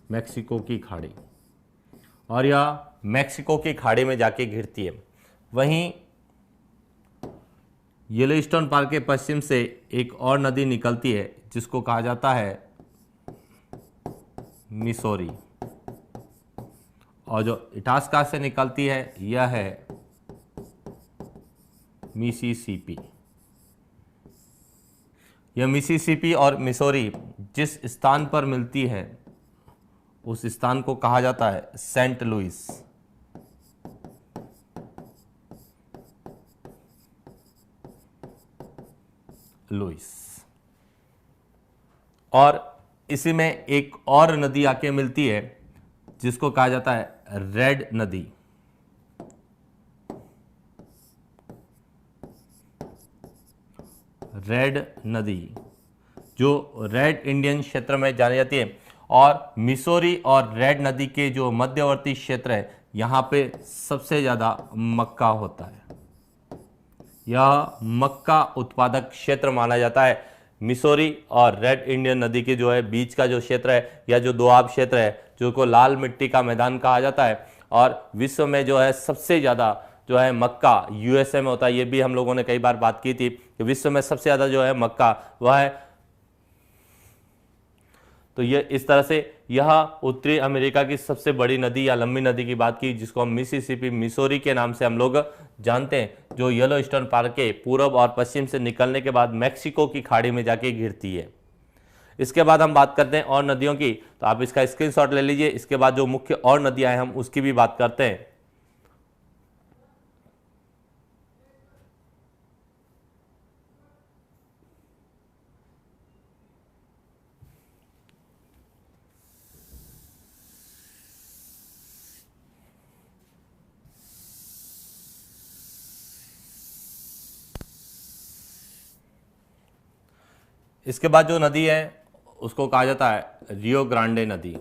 मेक्सिको की खाड़ी, और यह मेक्सिको की खाड़ी में जाके घिरती है। वहीं येलोस्टोन पार्क के पश्चिम से एक और नदी निकलती है जिसको कहा जाता है मिसौरी, और जो इटास्का से निकलती है यह है मिसिसिपी। यह मिसिसिपी और मिसौरी जिस स्थान पर मिलती है उस स्थान को कहा जाता है सेंट लुइस। और इसी में एक और नदी आके मिलती है जिसको कहा जाता है रेड नदी। रेड नदी जो रेड इंडियन क्षेत्र में जानी जाती है, और मिसौरी और रेड नदी के जो मध्यवर्ती क्षेत्र है यहाँ पे सबसे ज़्यादा मक्का होता है। यह मक्का उत्पादक क्षेत्र माना जाता है। मिसौरी और रेड इंडियन नदी के जो है बीच का जो क्षेत्र है या जो दोआब क्षेत्र है, जो को लाल मिट्टी का मैदान कहा जाता है, और विश्व में जो है सबसे ज़्यादा जो है मक्का यूएसए में होता है। ये भी हम लोगों ने कई बार बात की थी कि विश्व में सबसे ज़्यादा जो है मक्का वह है। तो ये इस तरह से यह उत्तरी अमेरिका की सबसे बड़ी नदी या लंबी नदी की बात की, जिसको हम मिसिसिपी मिसौरी के नाम से हम लोग जानते हैं, जो येलोस्टोन पार्क के पूरब और पश्चिम से निकलने के बाद मेक्सिको की खाड़ी में जाके गिरती है। इसके बाद हम बात करते हैं और नदियों की, तो आप इसका स्क्रीनशॉट ले लीजिए। इसके बाद जो मुख्य और नदियां हैं हम उसकी भी बात करते हैं। इसके बाद जो नदी है उसको कहा जाता है रियो ग्रांडे नदी।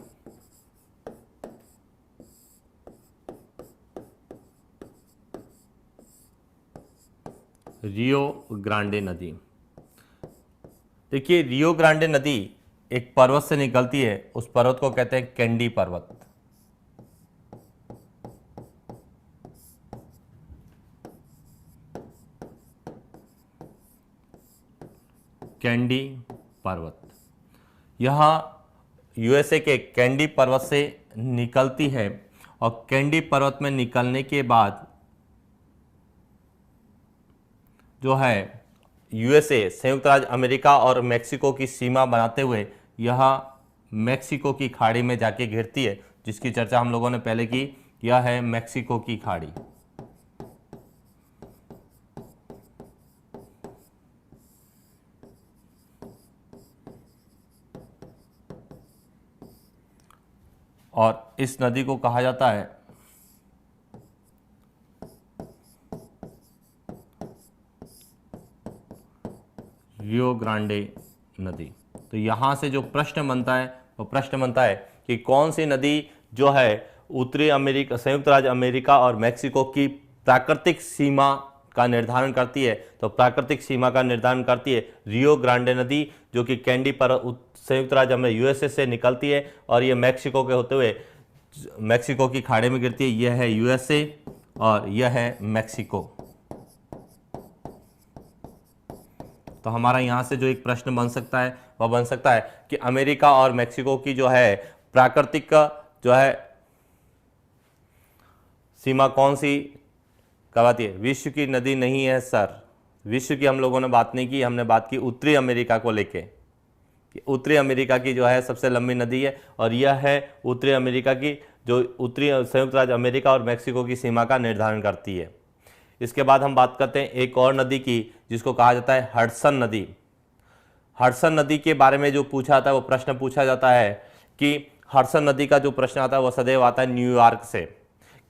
रियो ग्रांडे नदी। देखिए, रियो ग्रांडे नदी एक पर्वत से निकलती है, उस पर्वत को कहते हैं कैंडी पर्वत। कैंडी पर्वत यह यूएसए के कैंडी पर्वत से निकलती है, और कैंडी पर्वत में निकलने के बाद जो है यूएसए संयुक्त राज्य अमेरिका और मेक्सिको की सीमा बनाते हुए यह मेक्सिको की खाड़ी में जाके घिरती है, जिसकी चर्चा हम लोगों ने पहले की। यह है मेक्सिको की खाड़ी। और इस नदी को कहा जाता है रियो ग्रांडे नदी। तो यहां से जो प्रश्न बनता है वो प्रश्न बनता है कि कौन सी नदी जो है उत्तरी अमेरिका, संयुक्त राज्य अमेरिका और मेक्सिको की प्राकृतिक सीमा का निर्धारण करती है। तो प्राकृतिक सीमा का निर्धारण करती है रियो ग्रांडे नदी, जो कि कैंडी पर संयुक्त राज्य अमेरिका यूएसए से निकलती है और ये मेक्सिको के होते हुए मेक्सिको की खाड़ी में गिरती है। यह है यूएसए और यह है मेक्सिको। तो हमारा यहाँ से जो एक प्रश्न बन सकता है वह बन सकता है कि अमेरिका और मेक्सिको की जो है प्राकृतिक जो है सीमा कौन सी कहलाती है। विश्व की नदी नहीं है सर, विश्व की हम लोगों ने बात नहीं की, हमने बात की उत्तरी अमेरिका को लेके। उत्तरी अमेरिका की जो है सबसे लंबी नदी है, और यह है उत्तरी अमेरिका की जो उत्तरी संयुक्त राज्य अमेरिका और मेक्सिको की सीमा का निर्धारण करती है। इसके बाद हम बात करते हैं एक और नदी की, जिसको कहा जाता है हडसन नदी। हडसन नदी के बारे में जो पूछा जाता है वो प्रश्न पूछा जाता है कि हडसन नदी का जो प्रश्न आता है वो सदैव आता है न्यूयॉर्क से,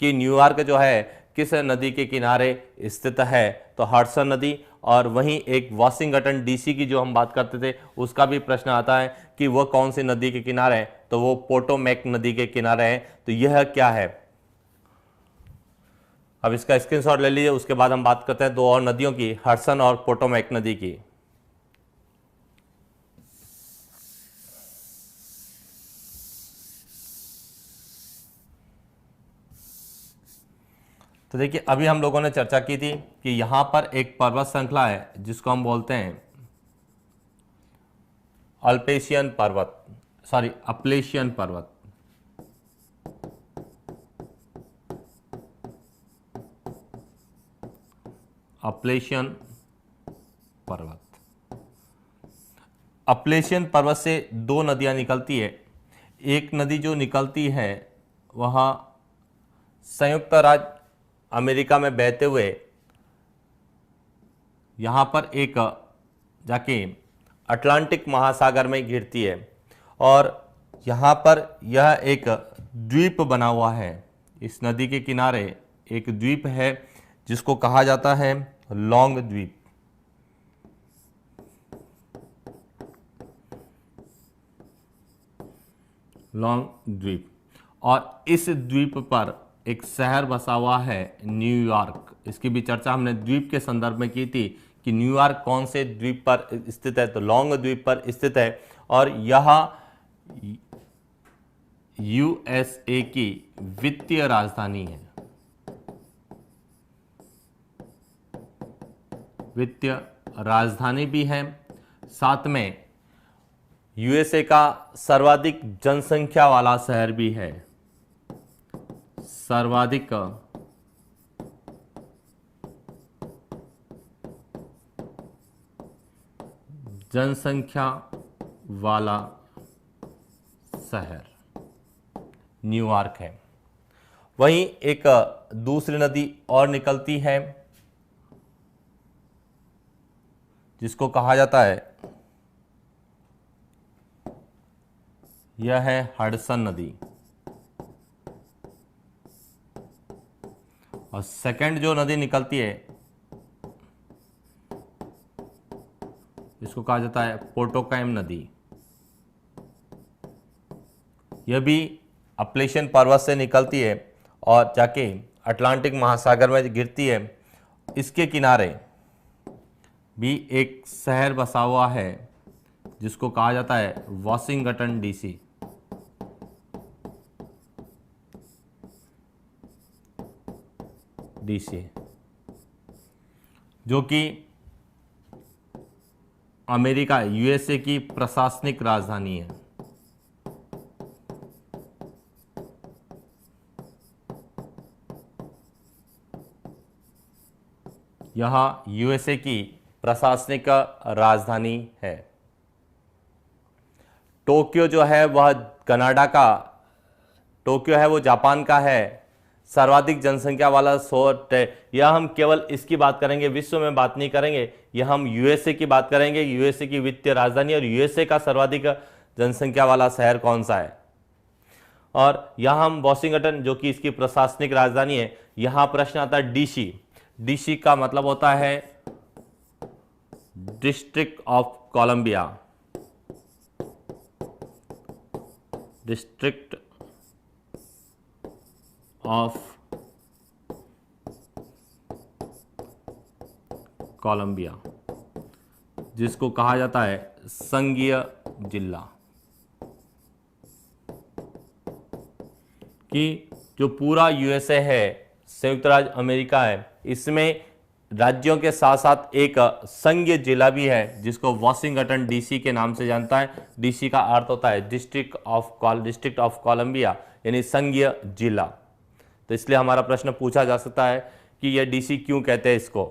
कि न्यूयॉर्क जो है किस नदी के किनारे स्थित है। तो हडसन नदी। और वहीं एक वाशिंगटन डीसी की जो हम बात करते थे उसका भी प्रश्न आता है कि वह कौन सी नदी के किनारे है। तो वो पोटोमैक नदी के किनारे है। तो यह क्या है, अब इसका स्क्रीनशॉट ले लीजिए। उसके बाद हम बात करते हैं दो और नदियों की, हडसन और पोटोमैक नदी की। तो देखिए, अभी हम लोगों ने चर्चा की थी कि यहां पर एक पर्वत श्रृंखला है जिसको हम बोलते हैं अल्पेशियन पर्वत, सॉरी अपलेशियन पर्वत। अपलेशियन पर्वत। अपलेशियन पर्वत से दो नदियां निकलती है। एक नदी जो निकलती है वह संयुक्त राज्य अमेरिका में बहते हुए यहाँ पर एक जाके अटलांटिक महासागर में गिरती है, और यहाँ पर यह एक द्वीप बना हुआ है। इस नदी के किनारे एक द्वीप है जिसको कहा जाता है लॉन्ग द्वीप। लॉन्ग द्वीप। और इस द्वीप पर एक शहर बसा हुआ है न्यूयॉर्क। इसकी भी चर्चा हमने द्वीप के संदर्भ में की थी कि न्यूयॉर्क कौन से द्वीप पर स्थित है। तो लॉन्ग द्वीप पर स्थित है, और यह यूएसए की वित्तीय राजधानी है। वित्तीय राजधानी भी है, साथ में यूएसए का सर्वाधिक जनसंख्या वाला शहर भी है। सर्वाधिक जनसंख्या वाला शहर न्यूयॉर्क है। वहीं एक दूसरी नदी और निकलती है जिसको कहा जाता है, यह है हडसन नदी। और सेकंड जो नदी निकलती है इसको कहा जाता है पोटोकैम नदी। यह भी अपलेशियन पर्वत से निकलती है और जाके अटलांटिक महासागर में गिरती है। इसके किनारे भी एक शहर बसा हुआ है जिसको कहा जाता है वॉशिंगटन डीसी। डीसी जो कि अमेरिका यूएसए की प्रशासनिक राजधानी है। यह यूएसए की प्रशासनिक राजधानी है। टोक्यो जो है वह कनाडा का, टोक्यो है वो जापान का है। सर्वाधिक जनसंख्या वाला शहर है। यह हम केवल इसकी बात करेंगे, विश्व में बात नहीं करेंगे। यह हम यूएसए की बात करेंगे, यूएसए की वित्तीय राजधानी और यूएसए का सर्वाधिक जनसंख्या वाला शहर कौन सा है। और यहां हम वॉशिंगटन जो कि इसकी प्रशासनिक राजधानी है, यहां प्रश्न आता है डीसी। डीसी का मतलब होता है district of Columbia. District of Columbia, जिसको कहा जाता है संघीय जिला। कि जो पूरा यूएसए है, संयुक्त राज्य अमेरिका है, इसमें राज्यों के साथ साथ एक संघीय जिला भी है जिसको वॉशिंगटन डीसी के नाम से जानता है। डीसी का अर्थ होता है डिस्ट्रिक्ट ऑफ कोलंबिया, यानी संघीय जिला। तो इसलिए हमारा प्रश्न पूछा जा सकता है कि यह डीसी क्यों कहते हैं इसको।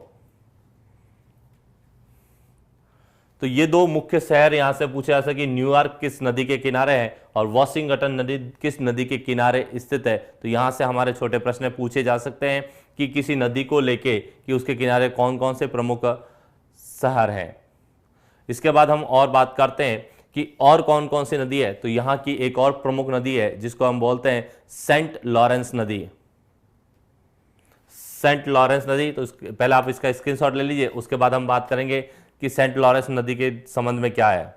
तो ये दो मुख्य शहर यहां से पूछे जा सकते कि न्यूयॉर्क किस नदी के किनारे है और वॉशिंगटन नदी किस नदी के किनारे स्थित है। तो यहां से हमारे छोटे प्रश्न पूछे जा सकते हैं कि किसी नदी को लेके कि उसके किनारे कौन कौन से प्रमुख शहर हैं। इसके बाद हम और बात करते हैं कि और कौन कौन सी नदी है। तो यहाँ की एक और प्रमुख नदी है जिसको हम बोलते हैं सेंट लॉरेंस नदी। सेंट लॉरेंस नदी, तो पहले आप इसका स्क्रीनशॉट ले लीजिए, उसके बाद हम बात करेंगे कि सेंट लॉरेंस नदी के संबंध में क्या है।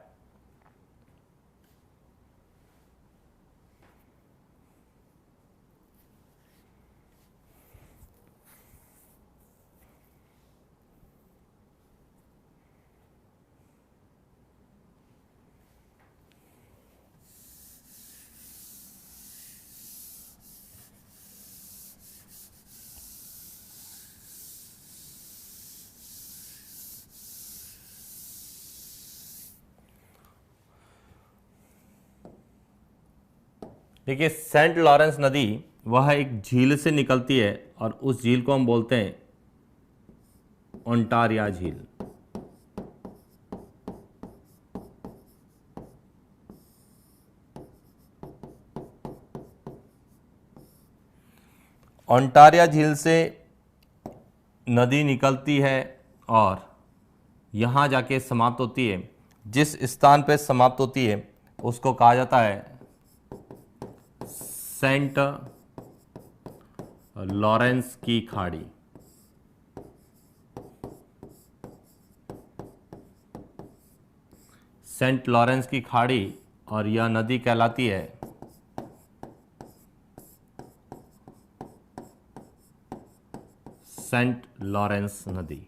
देखिए, सेंट लॉरेंस नदी वह एक झील से निकलती है और उस झील को हम बोलते हैं ओंटारिया झील। ओंटारिया झील से नदी निकलती है और यहाँ जाके समाप्त होती है। जिस स्थान पे समाप्त होती है उसको कहा जाता है सेंट लॉरेंस की खाड़ी। सेंट लॉरेंस की खाड़ी, और यह नदी कहलाती है सेंट लॉरेंस नदी।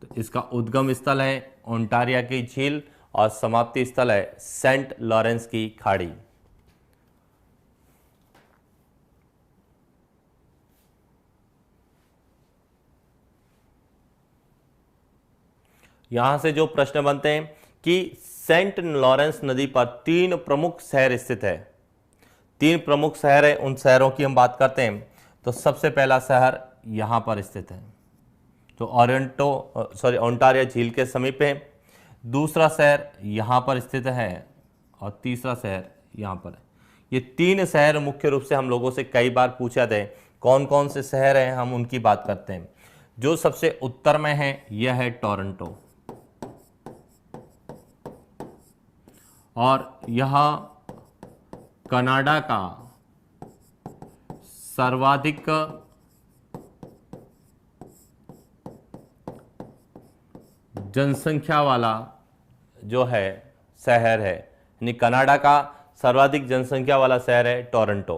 तो इसका उद्गम स्थल है ओंटारिया की झील और समाप्ति स्थल है सेंट लॉरेंस की खाड़ी। यहां से जो प्रश्न बनते हैं कि सेंट लॉरेंस नदी पर 3 प्रमुख शहर स्थित है। 3 प्रमुख शहर है, उन शहरों की हम बात करते हैं। तो सबसे पहला शहर यहां पर स्थित है, तो ओंटारिया झील के समीप है। दूसरा शहर यहां पर स्थित है और तीसरा शहर यहां पर है। ये 3 शहर मुख्य रूप से हम लोगों से कई बार पूछा थे कौन कौन से शहर हैं, हम उनकी बात करते हैं। जो सबसे उत्तर में है यह है टोरंटो, और यह कनाडा का सर्वाधिक जनसंख्या वाला जो है शहर है, यानी कनाडा का सर्वाधिक जनसंख्या वाला शहर है टोरंटो।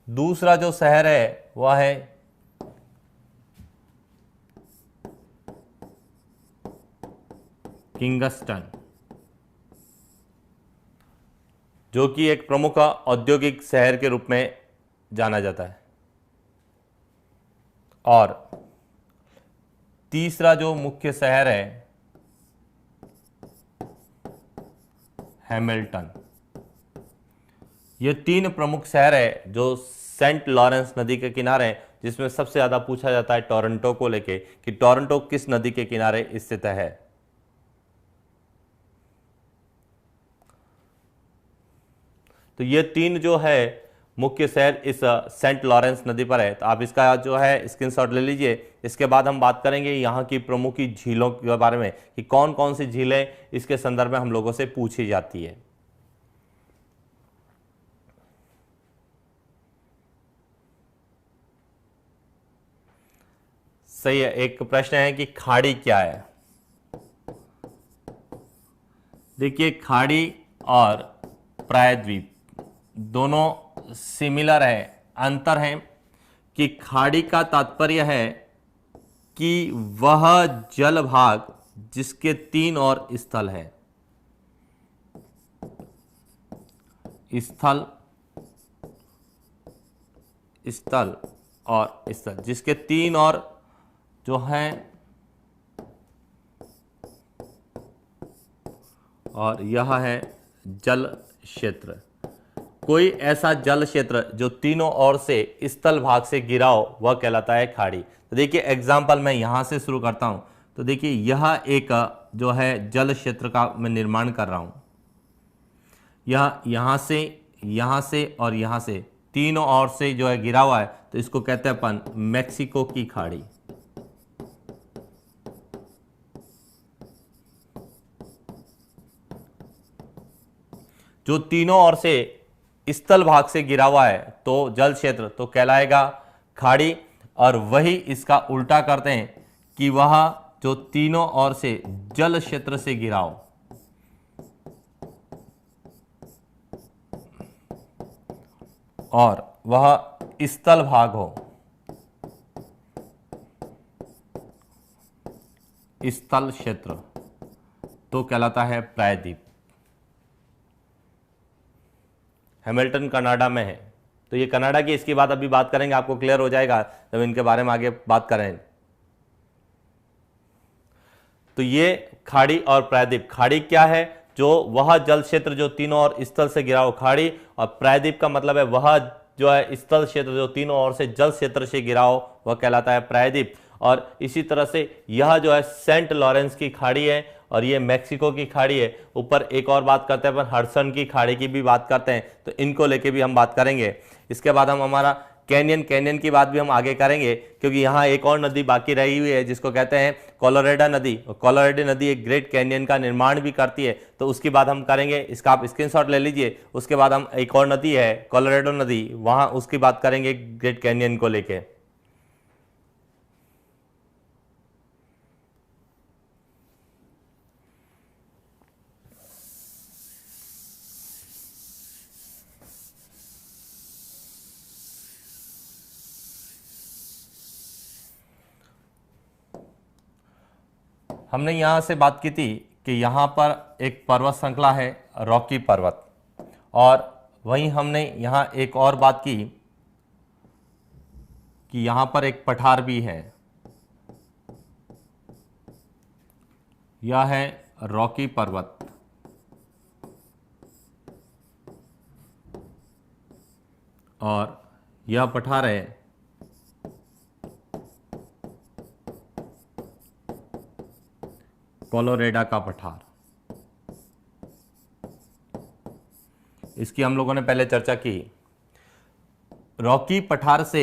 दूसरा जो शहर है वह है किंगस्टन, जो कि एक प्रमुख औद्योगिक शहर के रूप में जाना जाता है। और तीसरा जो मुख्य शहर है हैमिल्टन। ये तीन प्रमुख शहर है जो सेंट लॉरेंस नदी के किनारे हैं, जिसमें सबसे ज्यादा पूछा जाता है टोरंटो को लेके कि टोरंटो किस नदी के किनारे स्थित है। तो ये तीन जो है मुख्य शहर इस सेंट लॉरेंस नदी पर है। तो आप इसका जो है स्क्रीनशॉट ले लीजिए। इसके बाद हम बात करेंगे यहाँ की प्रमुख झीलों के बारे में कि कौन कौन सी झीलें इसके संदर्भ में हम लोगों से पूछी जाती है। सही है। एक प्रश्न है कि खाड़ी क्या है। देखिए, खाड़ी और प्रायद्वीप दोनों सिमिलर है। अंतर है कि खाड़ी का तात्पर्य है कि वह जल भाग जिसके तीन और स्थल है, स्थल स्थल और स्थल, जिसके तीन और जो हैं, और यह है जल क्षेत्र। कोई ऐसा जल क्षेत्र जो तीनों ओर से स्थल भाग से घिरा हो वह कहलाता है खाड़ी। तो देखिए एग्जाम्पल मैं यहां से शुरू करता हूं। तो देखिए यह एक जो है जल क्षेत्र का मैं निर्माण कर रहा हूं। यहां से और यहां से तीनों ओर से जो है घिरा हुआ है, तो इसको कहते हैं अपन मैक्सिको की खाड़ी। जो तीनों ओर से स्थल भाग से घिरा हुआ है तो जल क्षेत्र तो कहलाएगा खाड़ी। और वही इसका उल्टा करते हैं कि वह जो तीनों ओर से जल क्षेत्र से घिरा हो और वह स्थल भाग हो, स्थल क्षेत्र, तो कहलाता है प्रायद्वीप। हैमिल्टन कनाडा में है। तो ये कनाडा की, इसकी बात अभी बात करेंगे, आपको क्लियर हो जाएगा जब इनके बारे में आगे बात करें। तो ये खाड़ी और प्रायद्वीप। खाड़ी क्या है? जो वह जल क्षेत्र जो तीनों ओर स्थल से घिरा हो खाड़ी, और प्रायद्वीप का मतलब है वह जो है स्थल क्षेत्र जो तीनों ओर से जल क्षेत्र से घिरा हो वह कहलाता है प्रायद्वीप। और इसी तरह से यह जो है सेंट लॉरेंस की खाड़ी है और ये मैक्सिको की खाड़ी है। ऊपर एक और बात करते हैं अपन, हडसन की खाड़ी की भी बात करते हैं, तो इनको लेके भी हम बात करेंगे। इसके बाद हम हमारा कैनियन की बात भी हम आगे करेंगे, क्योंकि यहाँ एक और नदी बाकी रही हुई है जिसको कहते हैं कोलोराडो नदी। कोलोराडो नदी एक ग्रेट कैनियन का निर्माण भी करती है, तो उसकी बात हम करेंगे। इसका आप स्क्रीनशॉट ले लीजिए। उसके बाद हम एक और नदी है कोलोराडो नदी, वहां उसकी बात करेंगे ग्रेट कैनियन को लेके। हमने यहाँ से बात की थी कि यहाँ पर एक पर्वत श्रृंखला है रॉकी पर्वत, और वहीं हमने यहाँ एक और बात की कि यहाँ पर एक पठार भी है। यह है रॉकी पर्वत, और यह पठार है कोलोराडो का पठार। इसकी हम लोगों ने पहले चर्चा की। रॉकी पठार से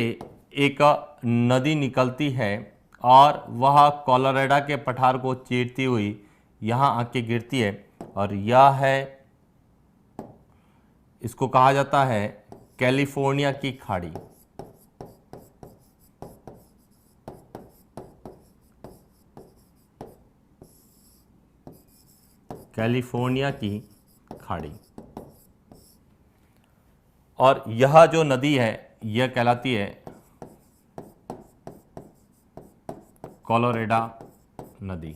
एक नदी निकलती है और वह कोलोराडो के पठार को चीरती हुई यहाँ आके गिरती है, और यह है, इसको कहा जाता है कैलिफोर्निया की खाड़ी। कैलिफोर्निया की खाड़ी। और यह जो नदी है यह कहलाती है कोलोराडो नदी।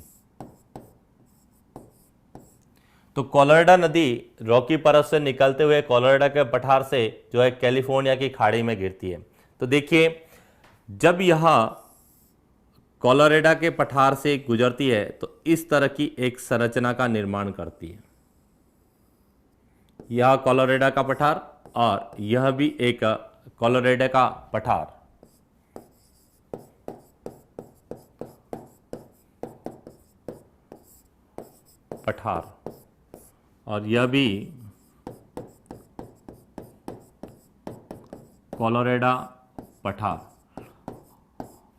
तो कोलोराडो नदी रॉकी पर्वत से निकलते हुए कोलोराडो के पठार से जो है कैलिफोर्निया की खाड़ी में गिरती है। तो देखिए, जब यह कोलोराडो के पठार से गुजरती है तो इस तरह की एक संरचना का निर्माण करती है। यह कोलोराडो का पठार और यह भी एक कोलोराडो का पठार। और यह भी कोलोराडो पठार।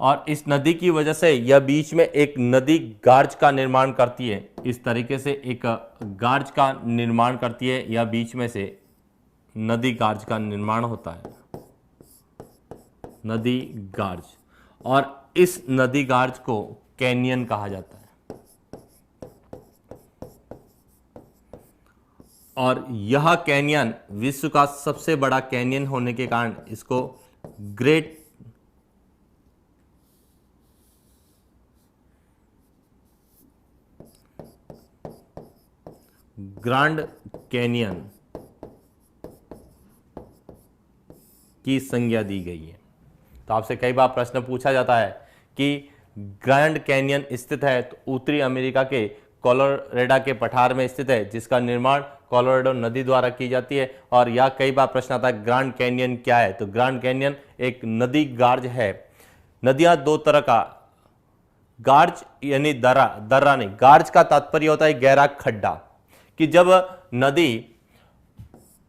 और इस नदी की वजह से यह बीच में एक नदी गार्ज का निर्माण करती है। इस तरीके से एक गार्ज का निर्माण करती है, यह बीच में से नदी गार्ज का निर्माण होता है, नदी गार्ज। और इस नदी गार्ज को कैनियन कहा जाता है। और यह कैनियन विश्व का सबसे बड़ा कैनियन होने के कारण इसको ग्रैंड कैनियन की संज्ञा दी गई है। तो आपसे कई बार प्रश्न पूछा जाता है कि ग्रैंड कैनियन स्थित है तो उत्तरी अमेरिका के कोलोराडो के पठार में स्थित है, जिसका निर्माण कोलोराडो नदी द्वारा की जाती है। और यह कई बार प्रश्न आता है ग्रैंड कैनियन क्या है। तो ग्रैंड कैनियन एक नदी गार्ज है। नदियां दो तरह का, गार्ज यानी दर्रा नहीं, गार्ज का तात्पर्य होता है गहरा खड्डा, कि जब नदी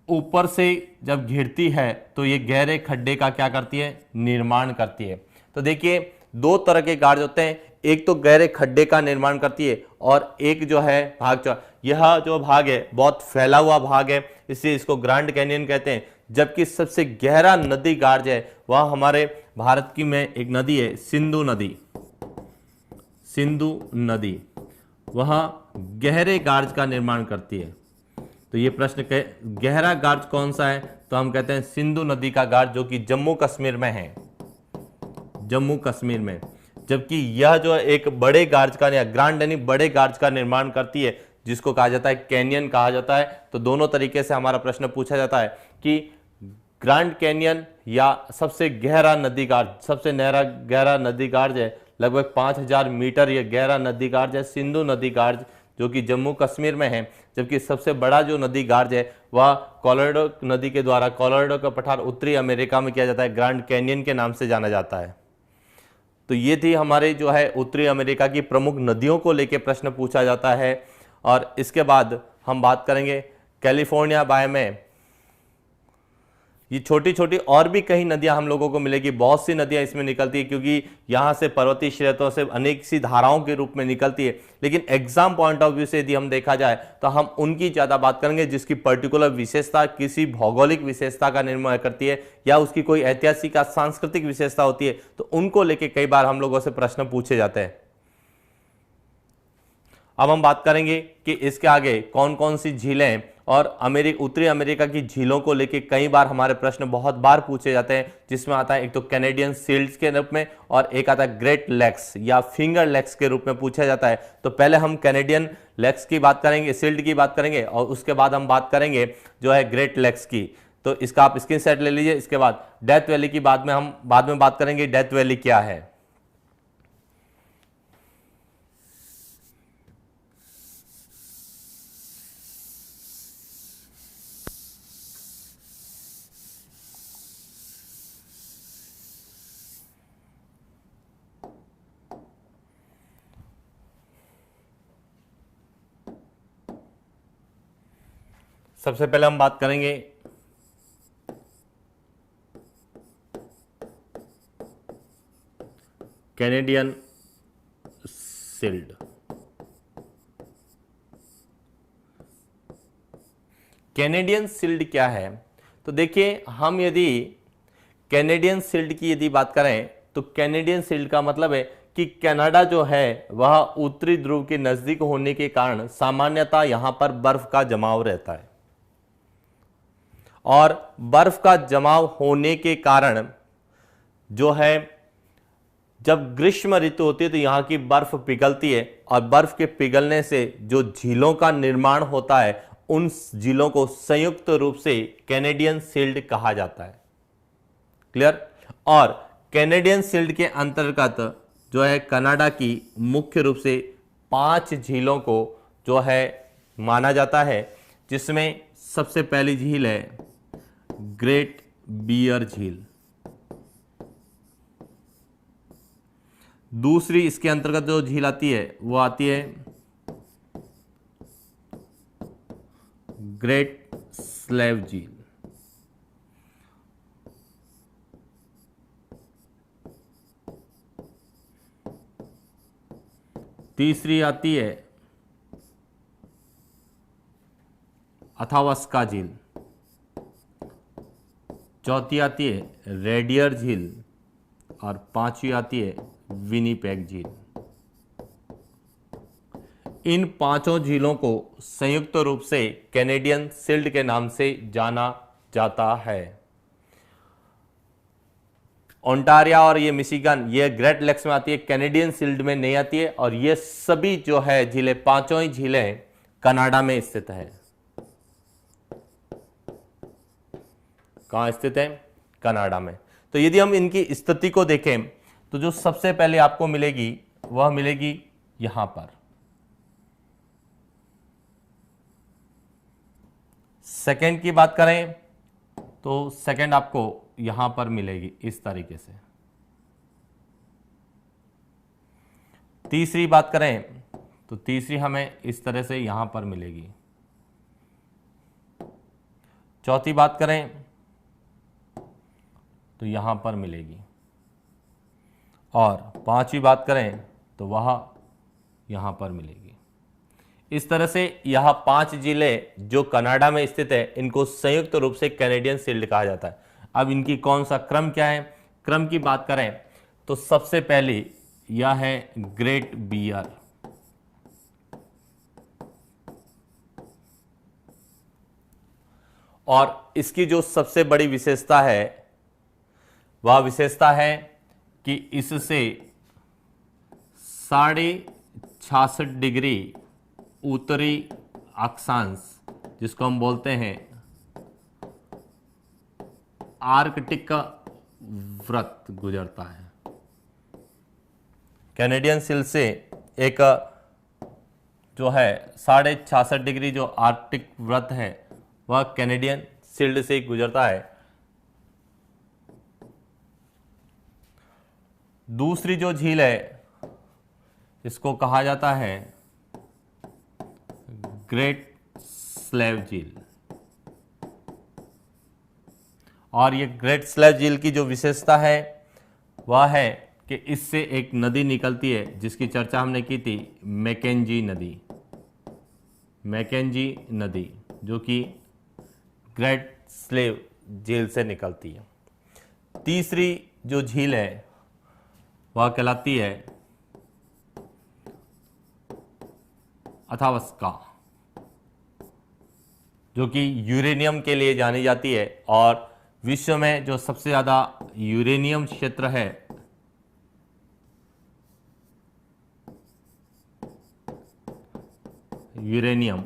ऊपर से जब घिरती है तो ये गहरे खड्डे का क्या करती है, निर्माण करती है। तो देखिए, दो तरह के गार्ज होते हैं, एक तो गहरे खड्डे का निर्माण करती है और एक जो है भाग, यह जो भाग है बहुत फैला हुआ भाग है, इसलिए इसको ग्रैंड कैनियन कहते हैं। जबकि सबसे गहरा नदी गार्ज है वह हमारे भारत की में एक नदी है, सिंधु नदी, वह गहरे गार्ज का निर्माण करती है। तो ये प्रश्न गहरा गार्ज कौन सा है, तो हम कहते हैं सिंधु नदी का गार्ज, जो कि जम्मू कश्मीर में है, जम्मू कश्मीर में। जबकि यह जो एक बड़े गार्ज का, ग्रैंड यानी बड़े गार्ज का निर्माण करती है, जिसको कहा जाता है कैनियन कहा जाता है। तो दोनों तरीके से हमारा प्रश्न पूछा जाता है कि ग्रैंड कैनियन या सबसे गहरा नदी गार्ज, सबसे गहरा नदी गार्ज है लगभग 5000 मीटर, यह गहरा नदी गार्ज है सिंधु नदी गार्ज, जो कि जम्मू कश्मीर में है। जबकि सबसे बड़ा जो नदी गार्ज है वह कोलोराडो नदी के द्वारा, कोलोराडो का पठार उत्तरी अमेरिका में किया जाता है, ग्रैंड कैनियन के नाम से जाना जाता है। तो ये थी हमारे जो है उत्तरी अमेरिका की प्रमुख नदियों को लेकर प्रश्न पूछा जाता है। और इसके बाद हम बात करेंगे कैलिफोर्निया बाय में। ये छोटी छोटी और भी कई नदियां हम लोगों को मिलेगी, बहुत सी नदियां इसमें निकलती है, क्योंकि यहाँ से पर्वतीय क्षेत्रों से अनेक सी धाराओं के रूप में निकलती है। लेकिन एग्जाम पॉइंट ऑफ व्यू से यदि हम देखा जाए तो हम उनकी ज़्यादा बात करेंगे जिसकी पर्टिकुलर विशेषता किसी भौगोलिक विशेषता का निर्माण करती है या उसकी कोई ऐतिहासिक या सांस्कृतिक विशेषता होती है, तो उनको लेके कई बार हम लोगों से प्रश्न पूछे जाते हैं। अब हम बात करेंगे कि इसके आगे कौन कौन सी झीलें और उत्तरी अमेरिका की झीलों को लेके कई बार हमारे प्रश्न बहुत बार पूछे जाते हैं, जिसमें आता है एक तो कैनेडियन सील्ड्स के रूप में और एक आता है ग्रेट लेक्स या फिंगर लेक्स के रूप में पूछा जाता है। तो पहले हम कैनेडियन लेक्स की बात करेंगे, सील्ड की बात करेंगे, और उसके बाद हम बात करेंगे जो है ग्रेट लेक्स की। तो इसका आप स्क्रीनशॉट ले लीजिए। इसके बाद डेथ वैली की बाद में बात करेंगे डेथ वैली क्या है। सबसे पहले हम बात करेंगे कैनेडियन सील्ड। कैनेडियन सील्ड क्या है, तो देखिए, हम यदि कैनेडियन सील्ड की यदि बात करें तो कैनेडियन सील्ड का मतलब है कि कनाडा जो है वह उत्तरी ध्रुव के नजदीक होने के कारण सामान्यतः यहां पर बर्फ का जमाव रहता है, और बर्फ का जमाव होने के कारण जो है जब ग्रीष्म ऋतु होती है तो यहाँ की बर्फ पिघलती है और बर्फ के पिघलने से जो झीलों का निर्माण होता है उन झीलों को संयुक्त रूप से कैनेडियन शील्ड कहा जाता है। क्लियर। और कैनेडियन शील्ड के अंतर्गत जो है कनाडा की मुख्य रूप से 5 झीलों को जो है माना जाता है, जिसमें सबसे पहली झील है ग्रेट बियर झील। दूसरी इसके अंतर्गत जो झील आती है वो आती है ग्रेट स्लेव झील। तीसरी आती है अथावस्का झील। चौथी आती है रेडियर झील और पांचवी आती है विनीपेग झील। इन 5 झीलों को संयुक्त रूप से कैनेडियन शील्ड के नाम से जाना जाता है। ओंटारियो और ये मिशिगन ये ग्रेट लेक्स में आती है, कैनेडियन शील्ड में नहीं आती है। और ये सभी जो है झीलें, 5 ही झीलें कनाडा में स्थित है। कहां स्थित है? कनाडा में। तो यदि हम इनकी स्थिति को देखें तो जो सबसे पहले आपको मिलेगी वह मिलेगी यहां पर। सेकंड की बात करें तो सेकंड आपको यहां पर मिलेगी इस तरीके से। तीसरी बात करें तो तीसरी हमें इस तरह से यहां पर मिलेगी। चौथी बात करें तो यहां पर मिलेगी। और 5वीं बात करें तो वह यहां पर मिलेगी। इस तरह से यह 5 जिले जो कनाडा में स्थित है इनको संयुक्त रूप से कैनेडियन शील्ड कहा जाता है। अब इनकी कौन सा क्रम क्या है? क्रम की बात करें तो सबसे पहली यह है ग्रेट बियर। और इसकी जो सबसे बड़ी विशेषता है वह विशेषता है कि इससे 66.5 डिग्री उत्तरी अक्षांश, जिसको हम बोलते हैं आर्कटिक का व्रत, गुजरता है। कैनेडियन शील्ड से एक जो है 66.5 डिग्री जो आर्कटिक व्रत है वह कैनेडियन शील्ड से गुजरता है। दूसरी जो झील है इसको कहा जाता है ग्रेट स्लेव झील। और ये ग्रेट स्लेव झील की जो विशेषता है वह है कि इससे एक नदी निकलती है जिसकी चर्चा हमने की थी, मैकेंजी नदी। मैकेंजी नदी जो कि ग्रेट स्लेव झील से निकलती है। तीसरी जो झील है वह कहलाती है अथावस्का, जो कि यूरेनियम के लिए जानी जाती है। और विश्व में जो सबसे ज़्यादा यूरेनियम क्षेत्र है यूरेनियम,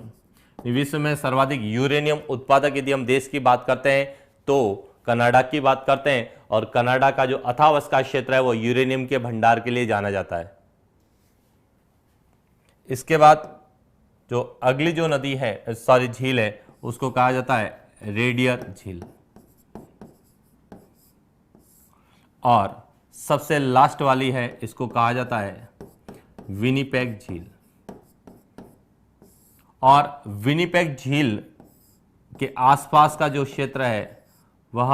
विश्व में सर्वाधिक यूरेनियम उत्पादक यदि हम देश की बात करते हैं तो कनाडा की बात करते हैं। और कनाडा का जो अथावस्का क्षेत्र है वो यूरेनियम के भंडार के लिए जाना जाता है। इसके बाद जो अगली जो नदी है झील है उसको कहा जाता है रेडियर झील। और सबसे लास्ट वाली है इसको कहा जाता है विनीपेग झील। और विनीपेग झील के आसपास का जो क्षेत्र है वह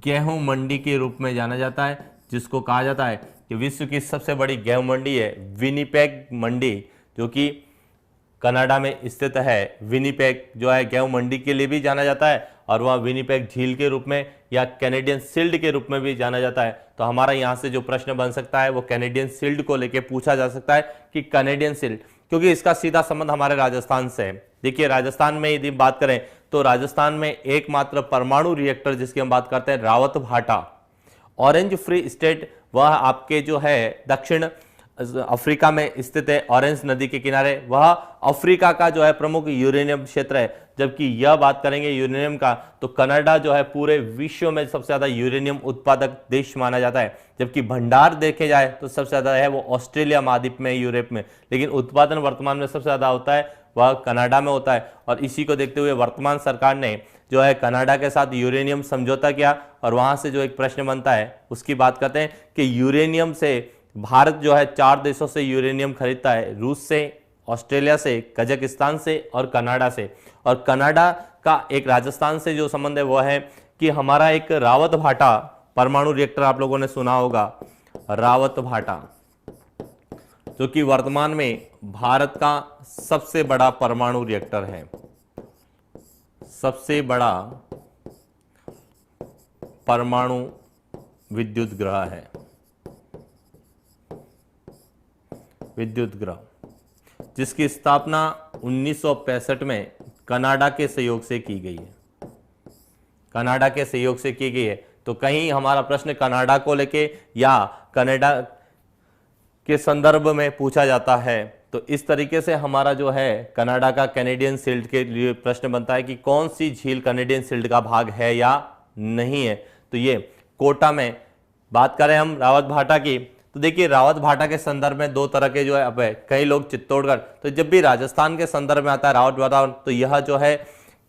गेहूं मंडी के रूप में जाना जाता है, जिसको कहा जाता है कि विश्व की सबसे बड़ी गेहूं मंडी है विनीपेग मंडी, जो कि कनाडा में स्थित है। विनीपेग जो है गेहूं मंडी के लिए भी जाना जाता है और वह विनीपेग झील के रूप में या कैनेडियन शील्ड के रूप में भी जाना जाता है। तो हमारा यहाँ से जो प्रश्न बन सकता है वो कैनेडियन शील्ड को लेकर पूछा जा सकता है कि कैनेडियन शील्ड, क्योंकि इसका सीधा संबंध हमारे राजस्थान से है। देखिए राजस्थान में यदि बात करें तो राजस्थान में एकमात्र परमाणु रिएक्टर जिसकी हम बात करते हैं रावतभाटा, ऑरेंज फ्री स्टेट वह आपके जो है दक्षिण अफ्रीका में स्थित है, ऑरेंज नदी के किनारे। वह अफ्रीका का जो है प्रमुख यूरेनियम क्षेत्र है। जबकि यह बात करेंगे यूरेनियम का, तो कनाडा जो है पूरे विश्व में सबसे ज्यादा यूरेनियम उत्पादक देश माना जाता है। जबकि भंडार देखे जाए तो सबसे ज्यादा है वो ऑस्ट्रेलिया महाद्वीप में, यूरोप में, लेकिन उत्पादन वर्तमान में सबसे ज्यादा होता है वह कनाडा में होता है। और इसी को देखते हुए वर्तमान सरकार ने जो है कनाडा के साथ यूरेनियम समझौता किया। और वहां से जो एक प्रश्न बनता है उसकी बात करते हैं कि यूरेनियम से भारत जो है 4 देशों से यूरेनियम खरीदता है, रूस से, ऑस्ट्रेलिया से, कजाकिस्तान से और कनाडा से। और कनाडा का एक राजस्थान से जो संबंध है वह है कि हमारा एक रावत भाटा परमाणु रिएक्टर आप लोगों ने सुना होगा, रावत भाटा, जो कि वर्तमान में भारत का सबसे बड़ा परमाणु रिएक्टर है, सबसे बड़ा परमाणु विद्युत ग्रह है, विद्युत ग्रह, जिसकी स्थापना 1965 में कनाडा के सहयोग से की गई है, कनाडा के सहयोग से की गई है। तो कहीं हमारा प्रश्न कनाडा को लेके या कनाडा के संदर्भ में पूछा जाता है, तो इस तरीके से हमारा जो है कनाडा का कैनेडियन शील्ड के लिए प्रश्न बनता है कि कौन सी झील कैनेडियन शील्ड का भाग है या नहीं है। तो ये कोटा में बात करें हम रावत भाटा की, तो देखिए रावत भाटा के संदर्भ में दो तरह के जो है अब है, कई लोग चित्तौड़गढ़, तो जब भी राजस्थान के संदर्भ में आता है रावत भाटा, तो यह जो है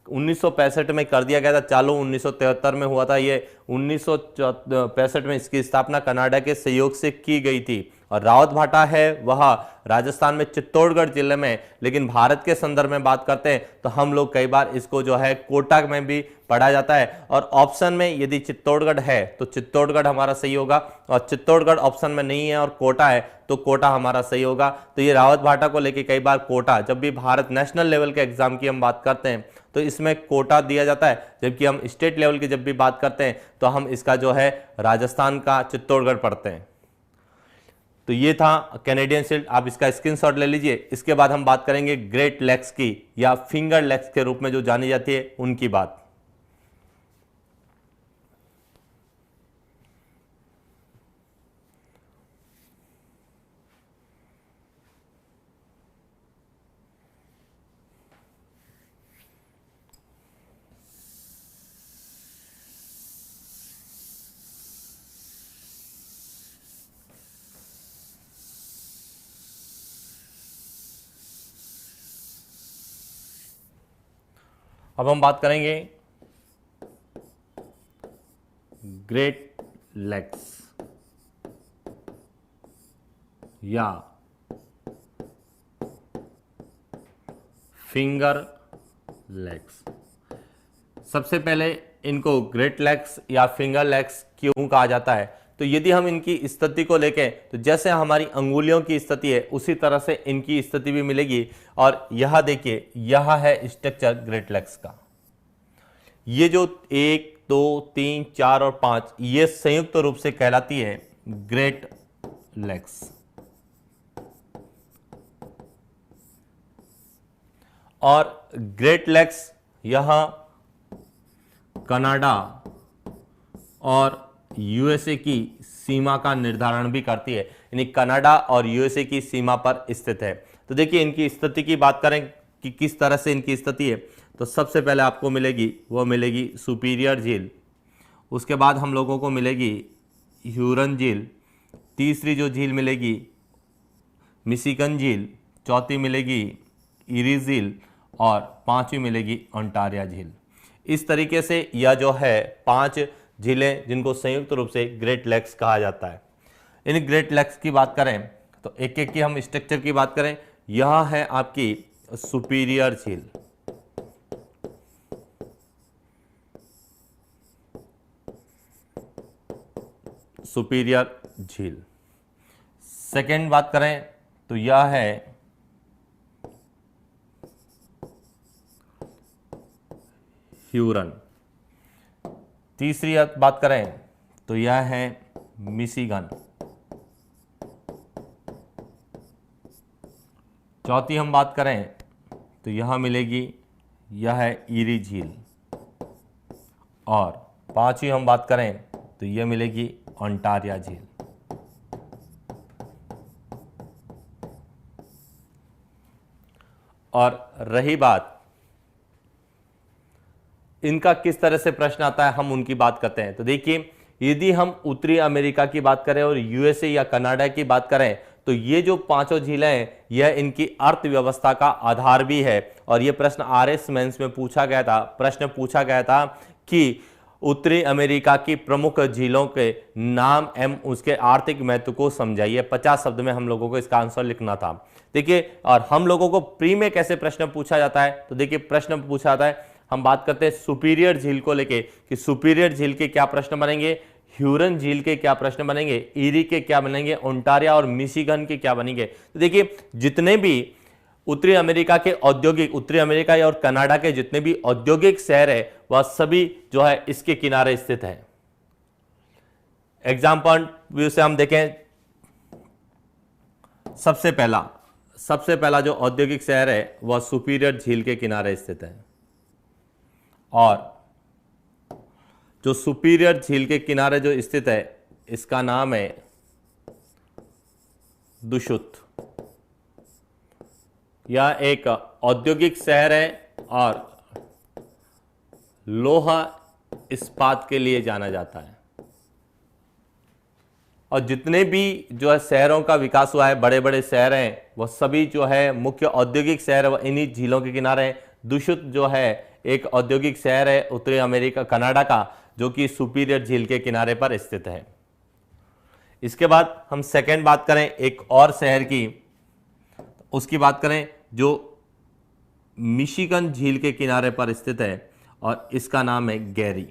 1965 में कर दिया गया था चालू, 1973 में हुआ था ये, 1965 में इसकी स्थापना कनाडा के सहयोग से की गई थी। और रावत भाटा है वह राजस्थान में चित्तौड़गढ़ जिले में, लेकिन भारत के संदर्भ में बात करते हैं तो हम लोग कई बार इसको जो है कोटा में भी पढ़ा जाता है। और ऑप्शन में यदि चित्तौड़गढ़ है तो चित्तौड़गढ़ हमारा सही होगा, और चित्तौड़गढ़ ऑप्शन में नहीं है और कोटा है तो कोटा हमारा सही होगा। तो ये रावत भाटा को लेके कई बार कोटा, जब भी भारत नेशनल लेवल के एग्जाम की हम बात करते हैं तो इसमें कोटा दिया जाता है, जबकि हम स्टेट लेवल की जब भी बात करते हैं तो हम इसका जो है राजस्थान का चित्तौड़गढ़ पढ़ते हैं। तो ये था कैनेडियन शील्ड, आप इसका स्क्रीनशॉट ले लीजिए। इसके बाद हम बात करेंगे ग्रेट लेक्स की, या फिंगर लेक्स के रूप में जो जानी जाती है उनकी बात। अब हम बात करेंगे ग्रेट लेक्स या फिंगर लेक्स। सबसे पहले इनको ग्रेट लेक्स या फिंगर लेक्स क्यों कहा जाता है, तो यदि हम इनकी स्थिति को लेके, तो जैसे हमारी अंगुलियों की स्थिति है उसी तरह से इनकी स्थिति भी मिलेगी। और यह देखिए, यह है स्ट्रक्चर ग्रेट लेक्स का। ये जो 1, 2, 3, 4 और 5 ये संयुक्त रूप से कहलाती है ग्रेट लेक्स। और ग्रेट लेक्स यह कनाडा और यूएसए की सीमा का निर्धारण भी करती है, यानी कनाडा और यूएसए की सीमा पर स्थित है। तो देखिए इनकी स्थिति की बात करें कि किस तरह से इनकी स्थिति है, तो सबसे पहले आपको मिलेगी वो मिलेगी सुपीरियर झील, उसके बाद हम लोगों को मिलेगी ह्यूरन झील, तीसरी जो झील मिलेगी मिशिगन झील, चौथी मिलेगी इरी झील और पांचवी मिलेगी ओंटारियो झील। इस तरीके से यह जो है 5 झीलें जिनको संयुक्त रूप से ग्रेट लेक्स कहा जाता है। इन ग्रेट लेक्स की बात करें तो एक एक की हम स्ट्रक्चर की बात करें, यह है आपकी सुपीरियर झील, सुपीरियर झील। सेकेंड बात करें तो यह है ह्यूरन। तीसरी बात करें तो यह है मिशिगन। चौथी हम बात करें तो यह मिलेगी, यह है इरी झील। और पांचवी हम बात करें तो यह मिलेगी ओंटारियो झील। और रही बात इनका किस तरह से प्रश्न आता है, हम उनकी बात करते हैं। तो देखिए, यदि हम उत्तरी अमेरिका की बात करें और यूएसए या कनाडा की बात करें, तो ये जो पांचों झीलें हैं यह इनकी अर्थव्यवस्था का आधार भी है। और यह प्रश्न आरएस मेंस में पूछा गया था, प्रश्न पूछा गया था कि उत्तरी अमेरिका की प्रमुख झीलों के नाम एवं उसके आर्थिक महत्व को समझाइए। 50 शब्द में हम लोगों को इसका आंसर लिखना था। देखिए, और हम लोगों को प्री में कैसे प्रश्न पूछा जाता है, तो देखिए प्रश्न पूछा जाता है, हम बात करते हैं सुपीरियर झील को लेके कि सुपीरियर झील के क्या प्रश्न बनेंगे, ह्यूरन झील के क्या प्रश्न बनेंगे, ईरी के क्या बनेंगे, ओंटारिया और मिशिगन के क्या बनेंगे। तो देखिए, जितने भी उत्तरी अमेरिका के औद्योगिक, उत्तरी अमेरिका और कनाडा के जितने भी औद्योगिक शहर है वह सभी जो है इसके किनारे स्थित है। एग्जाम्पल व्यू से हम देखें, सबसे पहला जो औद्योगिक शहर है वह सुपीरियर झील के किनारे स्थित है। और जो सुपीरियर झील के किनारे जो स्थित है इसका नाम है दुशुत। यह एक औद्योगिक शहर है और लोहा इस्पात के लिए जाना जाता है। और जितने भी जो है शहरों का विकास हुआ है, बड़े बड़े शहर हैं, वह सभी जो है मुख्य औद्योगिक शहर वह इन्हीं झीलों के किनारे हैं। दुशुत जो है एक औद्योगिक शहर है उत्तरी अमेरिका कनाडा का, जो कि सुपीरियर झील के किनारे पर स्थित है। इसके बाद हम सेकंड बात करें एक और शहर की, उसकी बात करें जो मिशिगन झील के किनारे पर स्थित है और इसका नाम है गैरी।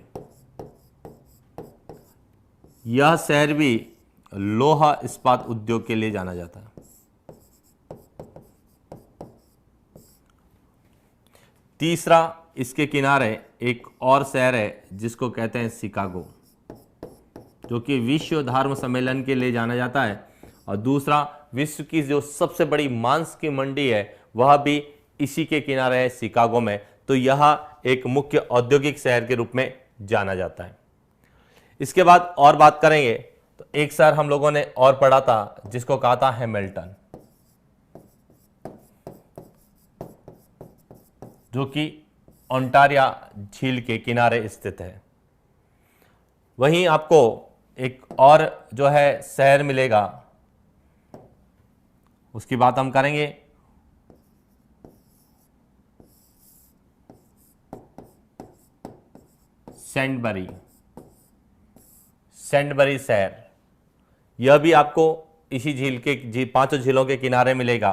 यह शहर भी लोहा इस्पात उद्योग के लिए जाना जाता है। तीसरा, इसके किनारे एक और शहर है जिसको कहते हैं शिकागो, जो कि विश्व धर्म सम्मेलन के लिए जाना जाता है। और दूसरा, विश्व की जो सबसे बड़ी मांस की मंडी है वह भी इसी के किनारे है, शिकागो में। तो यह एक मुख्य औद्योगिक शहर के रूप में जाना जाता है। इसके बाद और बात करेंगे तो एक शहर हम लोगों ने और पढ़ा था जिसको कहा था हैमिल्टन, जो कि ओंटारिया झील के किनारे स्थित है। वहीं आपको एक और जो है शहर मिलेगा, उसकी बात हम करेंगे, सेंटबरी शहर। यह भी आपको इसी झील के पांचों झीलों के किनारे मिलेगा।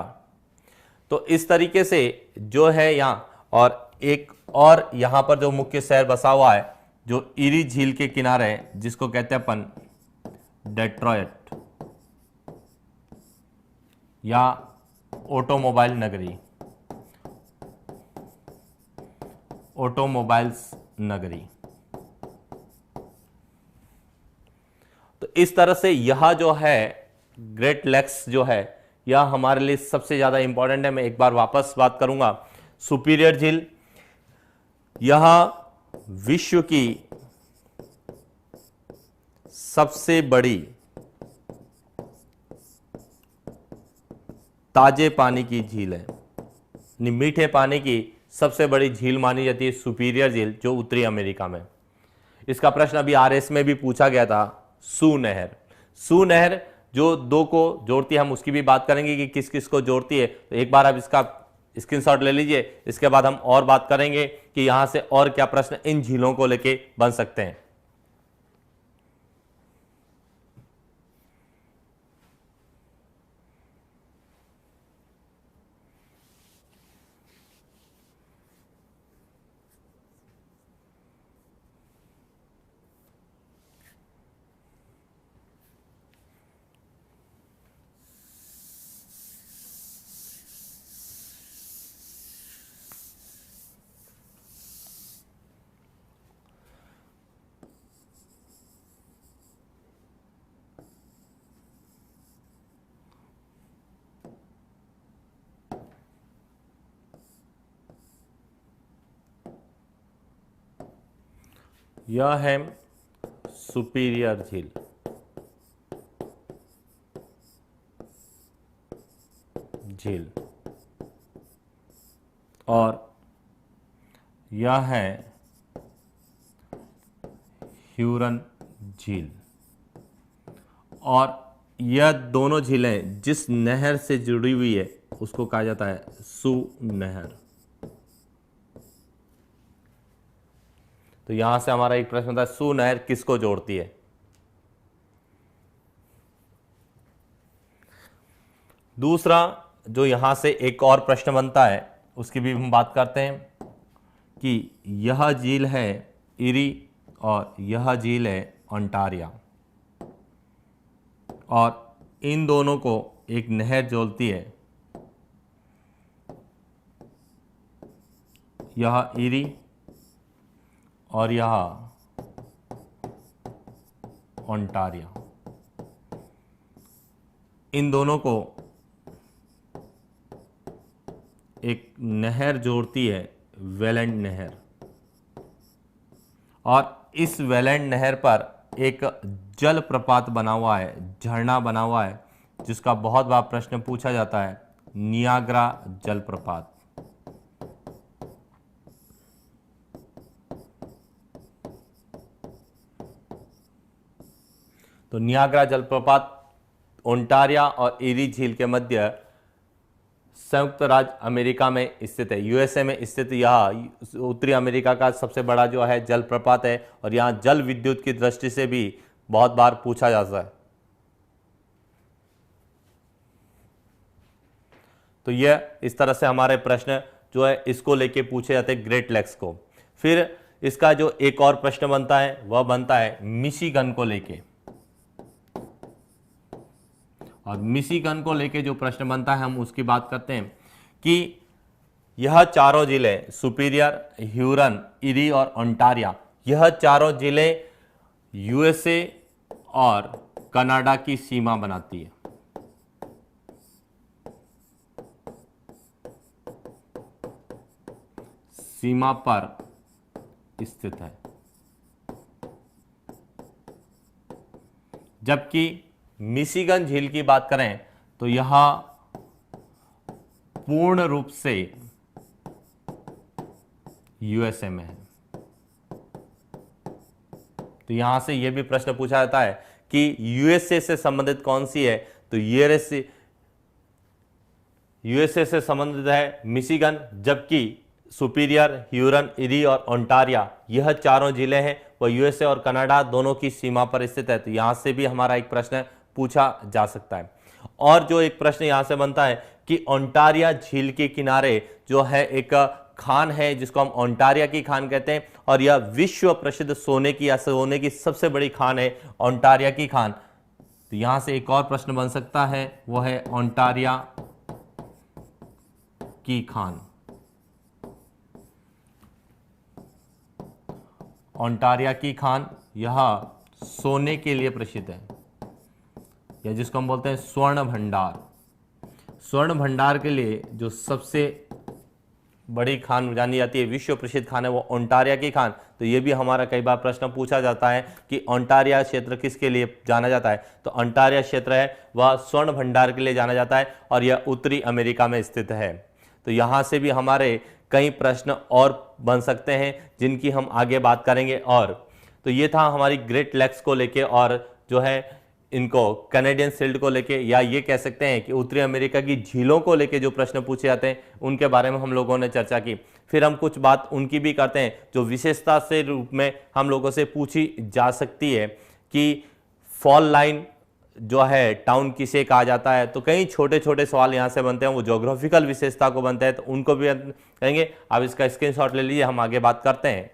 तो इस तरीके से जो है यहाँ, और एक और यहाँ पर जो मुख्य शहर बसा हुआ है जो ईरी झील के किनारे है, जिसको कहते हैं अपन डेट्रॉयट या ऑटोमोबाइल नगरी, ऑटोमोबाइल्स नगरी। तो इस तरह से यह जो है ग्रेट लेक्स जो है यह हमारे लिए सबसे ज्यादा इंपॉर्टेंट है। मैं एक बार वापस बात करूंगा, सुपीरियर झील यह विश्व की सबसे बड़ी ताजे पानी की झील है, मीठे पानी की सबसे बड़ी झील मानी जाती है सुपीरियर झील, जो उत्तरी अमेरिका में। इसका प्रश्न अभी आरएस में भी पूछा गया था। सू नहर जो दो को जोड़ती है, हम उसकी भी बात करेंगे कि किस किस को जोड़ती है। तो एक बार आप इसका स्क्रीनशॉट ले लीजिए, इसके बाद हम और बात करेंगे कि यहां से और क्या प्रश्न इन झीलों को लेके बन सकते हैं। यह है सुपीरियर झील। और यह है ह्यूरन झील। और यह दोनों झीलें जिस नहर से जुड़ी हुई है उसको कहा जाता है सू नहर। तो यहां से हमारा एक प्रश्न था, सू नहर किसको जोड़ती है? दूसरा जो यहां से एक और प्रश्न बनता है उसकी भी हम बात करते हैं कि यह झील है इरी और यह झील है ओंटारिया, और इन दोनों को एक नहर जोड़ती है। यह इरी और यह ओंटारिया, इन दोनों को एक नहर जोड़ती है, वेलेंट नहर। और इस वेलेंट नहर पर एक जल प्रपात बना हुआ है, झरना बना हुआ है, जिसका बहुत बार प्रश्न पूछा जाता है, नियाग्रा जलप्रपात। तो नियाग्रा जलप्रपात ओंटारिया और एरी झील के मध्य संयुक्त राज्य अमेरिका में स्थित है, यूएसए में स्थित यह उत्तरी अमेरिका का सबसे बड़ा जो है जलप्रपात है, और यहाँ जल विद्युत की दृष्टि से भी बहुत बार पूछा जाता है। तो यह इस तरह से हमारे प्रश्न जो है इसको लेके पूछे जाते हैं, ग्रेट लेक्स को। फिर इसका जो एक और प्रश्न बनता है वह बनता है मिशिगन को लेके। और मिशिगन को लेके जो प्रश्न बनता है हम उसकी बात करते हैं कि यह चारों जिले सुपीरियर, ह्यूरन, इरी और ओंटारिया, यह चारों जिले यूएसए और कनाडा की सीमा बनाती है। सीमा पर स्थित है। जबकि मिशिगन झील की बात करें तो यह पूर्ण रूप से यूएसए में है। तो यहां से यह भी प्रश्न पूछा जाता है कि यूएसए से संबंधित कौन सी है, तो यूएसए से संबंधित है मिशिगन, जबकि सुपीरियर, ह्यूरन, इरी और ओंटारिया, यह चारों जिले हैं वह यूएसए और कनाडा दोनों की सीमा पर स्थित है। तो यहां से भी हमारा एक प्रश्न पूछा जा सकता है। और जो एक प्रश्न यहां से बनता है कि ओंटारिया झील के किनारे जो है एक खान है जिसको हम ओंटारिया की खान कहते हैं, और यह विश्व प्रसिद्ध सोने की या सोने की सबसे बड़ी खान है ओंटारिया की खान। तो यहां से एक और प्रश्न बन सकता है, वह है ओंटारिया की खान। ओंटारिया की खान यह सोने के लिए प्रसिद्ध है, या जिसको हम बोलते हैं स्वर्ण भंडार। स्वर्ण भंडार के लिए जो सबसे बड़ी खान जानी जाती है, विश्व प्रसिद्ध खान है, वो ओंटारिया की खान। तो ये भी हमारा कई बार प्रश्न पूछा जाता है कि ओंटारिया क्षेत्र किसके लिए जाना जाता है, तो ओंटारिया क्षेत्र है वह स्वर्ण भंडार के लिए जाना जाता है, और यह उत्तरी अमेरिका में स्थित है। तो यहाँ से भी हमारे कई प्रश्न और बन सकते हैं जिनकी हम आगे बात करेंगे। और तो ये था हमारी ग्रेट लेक्स को लेके, और जो है इनको कैनेडियन शील्ड को लेके, या ये कह सकते हैं कि उत्तरी अमेरिका की झीलों को लेके जो प्रश्न पूछे जाते हैं उनके बारे में हम लोगों ने चर्चा की। फिर हम कुछ बात उनकी भी करते हैं जो विशेषता से रूप में हम लोगों से पूछी जा सकती है कि फॉल लाइन जो है टाउन किसे कहा जाता है। तो कई छोटे छोटे सवाल यहाँ से बनते हैं, वो ज्योग्राफिकल विशेषता को बनते हैं, तो उनको भी कहेंगे। आप इसका स्क्रीनशॉट ले लीजिए, हम आगे बात करते हैं।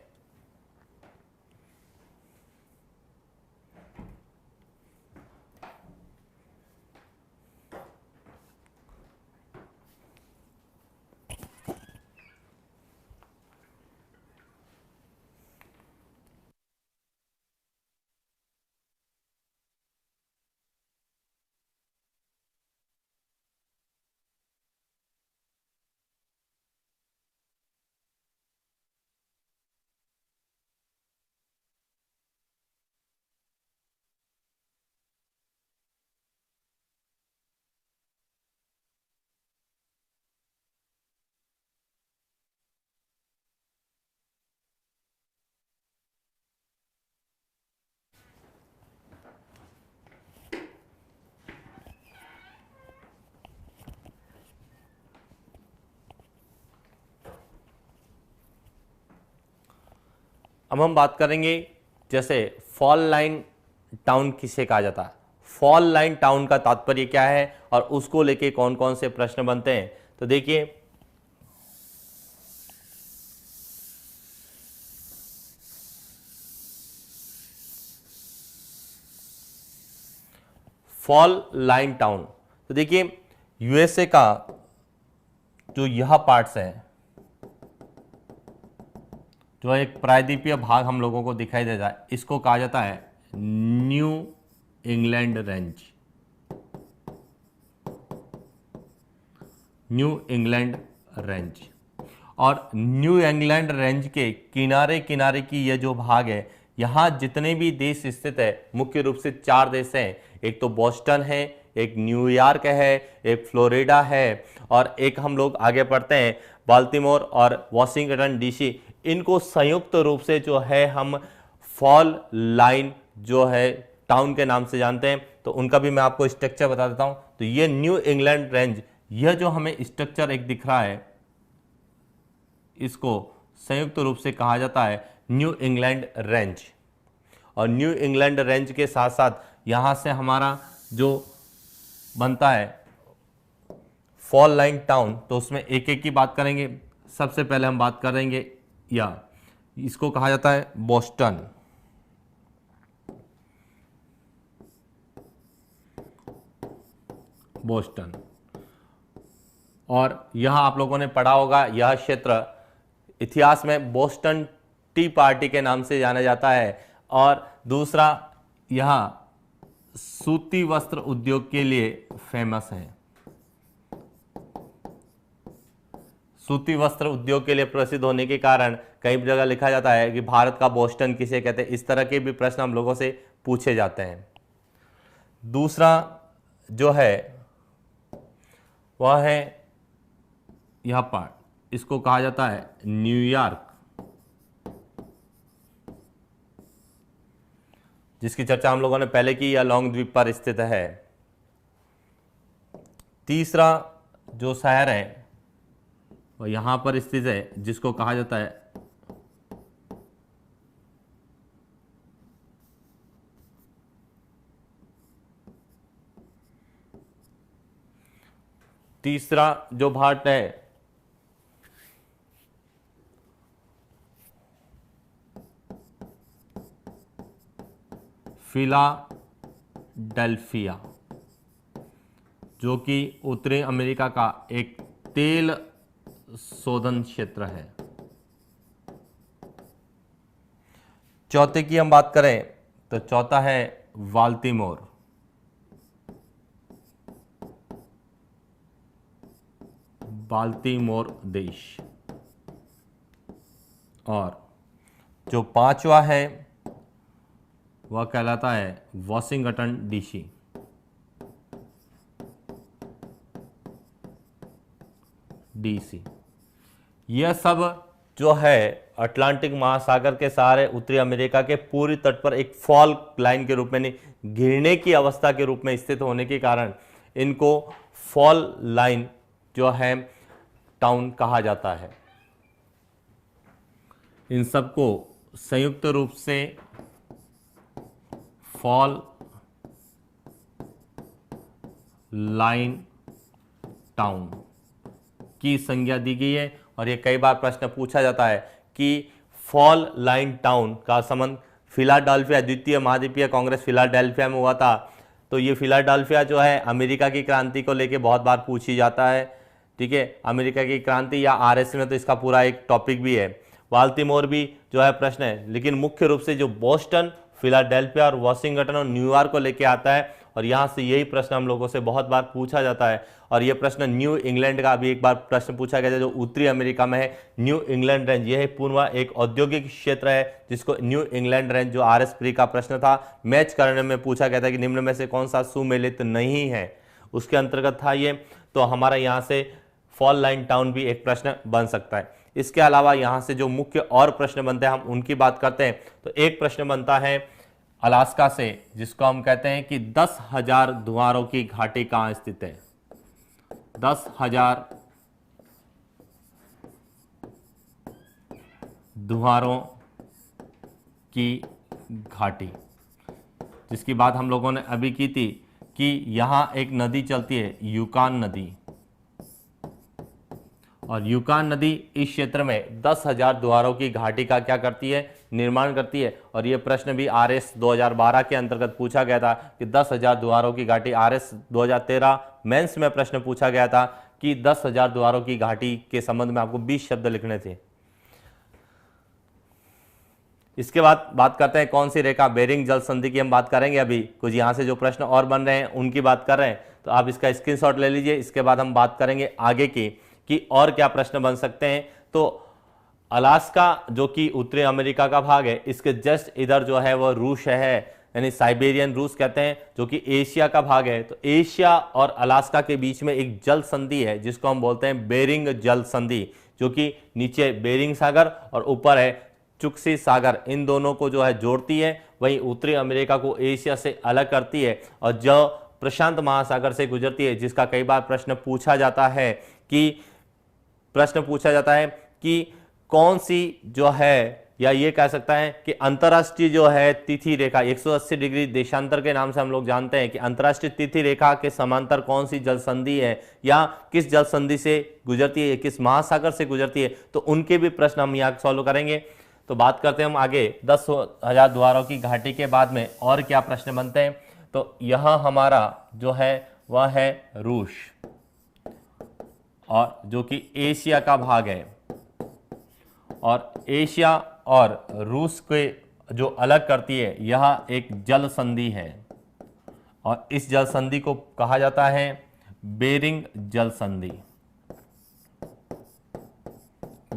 अब हम बात करेंगे जैसे फॉल लाइन टाउन किसे कहा जाता है, फॉल लाइन टाउन का तात्पर्य क्या है और उसको लेके कौन कौन से प्रश्न बनते हैं। तो देखिए, फॉल लाइन टाउन, तो देखिए यूएसए का जो यह पार्ट्स है, जो एक प्रायद्वीपीय भाग हम लोगों को दिखाई देता है, इसको कहा जाता है new England range, new England range. और न्यू इंग्लैंड रेंज के किनारे किनारे की यह जो भाग है, यहाँ जितने भी देश स्थित है, मुख्य रूप से 4 देश हैं। एक तो बोस्टन है, एक न्यूयॉर्क है, एक फ्लोरिडा है, और एक हम लोग आगे पढ़ते हैं बाल्टीमोर और वॉशिंगटन डीसी। इनको संयुक्त रूप से जो है हम फॉल लाइन जो है टाउन के नाम से जानते हैं। तो उनका भी मैं आपको स्ट्रक्चर बता देता हूं। तो ये न्यू इंग्लैंड रेंज, यह जो हमें स्ट्रक्चर एक दिख रहा है, इसको संयुक्त रूप से कहा जाता है न्यू इंग्लैंड रेंज। और न्यू इंग्लैंड रेंज के साथ साथ यहां से हमारा जो बनता है फॉल लाइन टाउन, तो उसमें एक एक की बात करेंगे। सबसे पहले हम बात करेंगे, या इसको कहा जाता है बोस्टन, बोस्टन। और यह आप लोगों ने पढ़ा होगा, यह क्षेत्र इतिहास में बोस्टन टी पार्टी के नाम से जाना जाता है। और दूसरा, यह सूती वस्त्र उद्योग के लिए फेमस है, सूती वस्त्र उद्योग के लिए प्रसिद्ध होने के कारण कई जगह लिखा जाता है कि भारत का बोस्टन किसे कहते हैं। इस तरह के भी प्रश्न हम लोगों से पूछे जाते हैं। दूसरा जो है वह है यह पार्ट, इसको कहा जाता है न्यूयॉर्क, जिसकी चर्चा हम लोगों ने पहले की, यह लॉन्ग द्वीप पर स्थित है। तीसरा जो शहर है वह यहां पर स्थित है, जिसको कहा जाता है तीसरा जो भाट है फिलाडेल्फिया, जो कि उत्तरी अमेरिका का एक तेल शोधन क्षेत्र है। चौथे की हम बात करें तो चौथा है बाल्टीमोर, बाल्टीमोर देश। और जो पांचवा है वह कहलाता है वॉशिंगटन डीसी, डीसी। यह सब जो है अटलांटिक महासागर के सहारे उत्तरी अमेरिका के पूरी तट पर एक फॉल लाइन के रूप में, नहीं गिरने की अवस्था के रूप में स्थित होने के कारण इनको फॉल लाइन जो है टाउन कहा जाता है। इन सबको संयुक्त रूप से फॉल लाइन टाउन की संज्ञा दी गई है। और ये कई बार प्रश्न पूछा जाता है कि फॉल लाइन टाउन का संबंध फिलाडेल्फिया, द्वितीय महाद्वीपीय कांग्रेस फिलाडेल्फिया में हुआ था। तो ये फिलाडेल्फिया जो है अमेरिका की क्रांति को लेके बहुत बार पूछी जाता है। ठीक है, अमेरिका की क्रांति या आरएस में तो इसका पूरा एक टॉपिक भी है। बाल्टीमोर भी जो है प्रश्न है, लेकिन मुख्य रूप से जो बोस्टन, फिलाडेल्फिया और वॉशिंगटन और न्यूयॉर्क को लेके आता है। और यहाँ से यही प्रश्न हम लोगों से बहुत बार पूछा जाता है। और ये प्रश्न न्यू इंग्लैंड का भी एक बार प्रश्न पूछा गया था, जो उत्तरी अमेरिका में है, न्यू इंग्लैंड रेंज। यह पूर्व एक औद्योगिक क्षेत्र है जिसको न्यू इंग्लैंड रेंज, जो आरएस प्री का प्रश्न था, मैच करने में पूछा गया था कि निम्न में से कौन सा सुमेलित नहीं है, उसके अंतर्गत था ये। तो हमारा यहाँ से फॉल लाइन टाउन भी एक प्रश्न बन सकता है। इसके अलावा यहाँ से जो मुख्य और प्रश्न बनते हैं हम उनकी बात करते हैं। तो एक प्रश्न बनता है अलास्का से, जिसको हम कहते हैं कि 10,000 धुआरों की घाटी कहाँ स्थित है। 10,000 धुआरों की घाटी, जिसकी बात हम लोगों ने अभी की थी कि यहां एक नदी चलती है यूकान नदी, और यूकान नदी इस क्षेत्र में 10,000 द्वारों की घाटी का क्या करती है, निर्माण करती है। और यह प्रश्न भी RS 2012 के अंतर्गत पूछा गया था कि 10,000 द्वारों की घाटी। RS 2013 मेंस में प्रश्न पूछा गया था कि 10,000 द्वारों की घाटी के संबंध में आपको 20 शब्द लिखने थे। इसके बाद बात करते हैं कौन सी रेखा, बेरिंग जल संधि की हम बात करेंगे। अभी कुछ यहां से जो प्रश्न और बन रहे हैं उनकी बात कर रहे हैं, तो आप इसका स्क्रीनशॉट ले लीजिए। इसके बाद हम बात करेंगे आगे की कि और क्या प्रश्न बन सकते हैं। तो अलास्का जो कि उत्तरी अमेरिका का भाग है, इसके जस्ट इधर जो है वो रूस है, यानी साइबेरियन रूस कहते हैं, जो कि एशिया का भाग है। तो एशिया और अलास्का के बीच में एक जल संधि है जिसको हम बोलते हैं बेरिंग जल संधि, जो कि नीचे बेरिंग सागर और ऊपर है चुक्सी सागर, इन दोनों को जो है जोड़ती है। वहीं उत्तरी अमेरिका को एशिया से अलग करती है और जो प्रशांत महासागर से गुजरती है, जिसका कई बार प्रश्न पूछा जाता है कि कौन सी जो है, या ये कह सकता है कि अंतरराष्ट्रीय जो है तिथि रेखा 180 डिग्री देशांतर के नाम से हम लोग जानते हैं कि अंतरराष्ट्रीय तिथि रेखा के समांतर कौन सी जल संधि है या किस जल संधि से गुजरती है, किस महासागर से गुजरती है, तो उनके भी प्रश्न हम यहाँ सॉल्व करेंगे। तो बात करते हैं हम आगे 10,000 द्वारों की घाटी के बाद में और क्या प्रश्न बनते हैं। तो यहां हमारा जो है वह है रूस, और जो कि एशिया का भाग है, और एशिया और रूस के जो अलग करती है यह एक जल संधि है, और इस जल संधि को कहा जाता है बेरिंग जल संधि।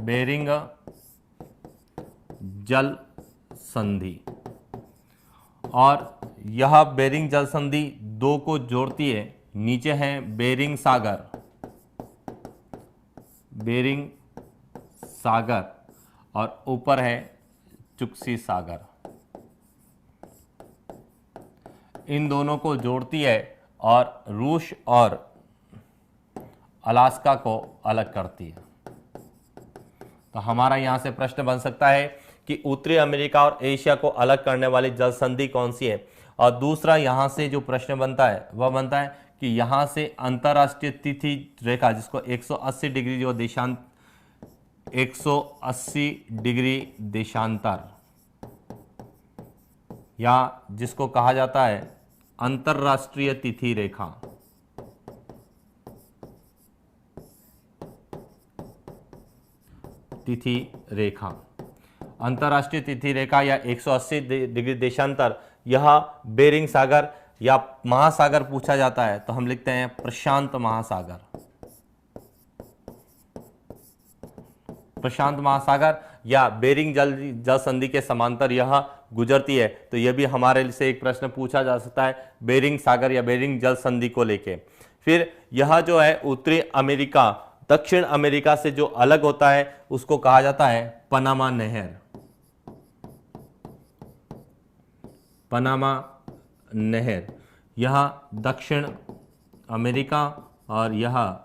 बेरिंग जल संधि, और यह बेरिंग जल संधि दो को जोड़ती है। नीचे है बेरिंग सागर, बेरिंग सागर, और ऊपर है चुक्सी सागर। इन दोनों को जोड़ती है और रूस और अलास्का को अलग करती है। तो हमारा यहां से प्रश्न बन सकता है कि उत्तरी अमेरिका और एशिया को अलग करने वाली जल संधि कौन सी है। और दूसरा यहां से जो प्रश्न बनता है वह बनता है कि यहां से अंतरराष्ट्रीय तिथि रेखा, जिसको 180 डिग्री जो 180 डिग्री देशांतर, या जिसको कहा जाता है अंतरराष्ट्रीय तिथि रेखा, तिथि रेखा, अंतरराष्ट्रीय तिथि रेखा या 180 डिग्री देशांतर, यह बेरिंग सागर या महासागर पूछा जाता है तो हम लिखते हैं प्रशांत महासागर। प्रशांत महासागर या बेरिंग जल संधि के समांतर यह गुजरती है, तो यह भी हमारे से एक प्रश्न पूछा जा सकता है बेरिंग सागर या बेरिंग जल संधि को लेके। फिर यह जो है उत्तरी अमेरिका दक्षिण अमेरिका से जो अलग होता है उसको कहा जाता है पनामा नहर। पनामा नहर, यह दक्षिण अमेरिका और यह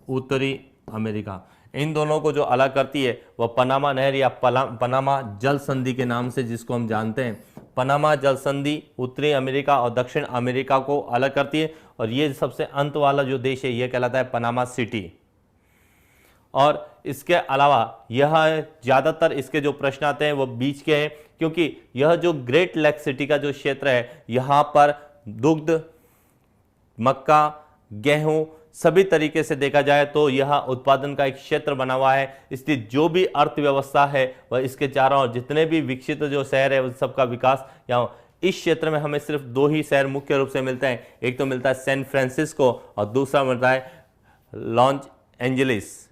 उत्तरी अमेरिका, इन दोनों को जो अलग करती है वह पनामा नहर या पनामा जल संधि के नाम से जिसको हम जानते हैं। पनामा जल संधि उत्तरी अमेरिका और दक्षिण अमेरिका को अलग करती है, और ये सबसे अंत वाला जो देश है यह कहलाता है पनामा सिटी। और इसके अलावा यह ज़्यादातर इसके जो प्रश्न आते हैं वो बीच के हैं, क्योंकि यह जो ग्रेट लेक सिटी का जो क्षेत्र है यहाँ पर दुग्ध, मक्का, गेहूं सभी तरीके से देखा जाए तो यह उत्पादन का एक क्षेत्र बना हुआ है। इसलिए जो भी अर्थव्यवस्था है वह इसके चारों ओर जितने भी विकसित जो शहर है उन सबका विकास यहाँ इस क्षेत्र में हमें सिर्फ दो ही शहर मुख्य रूप से मिलते हैं। एक तो मिलता है सैन फ्रांसिस्को और दूसरा मिलता है लॉस एंजलिस।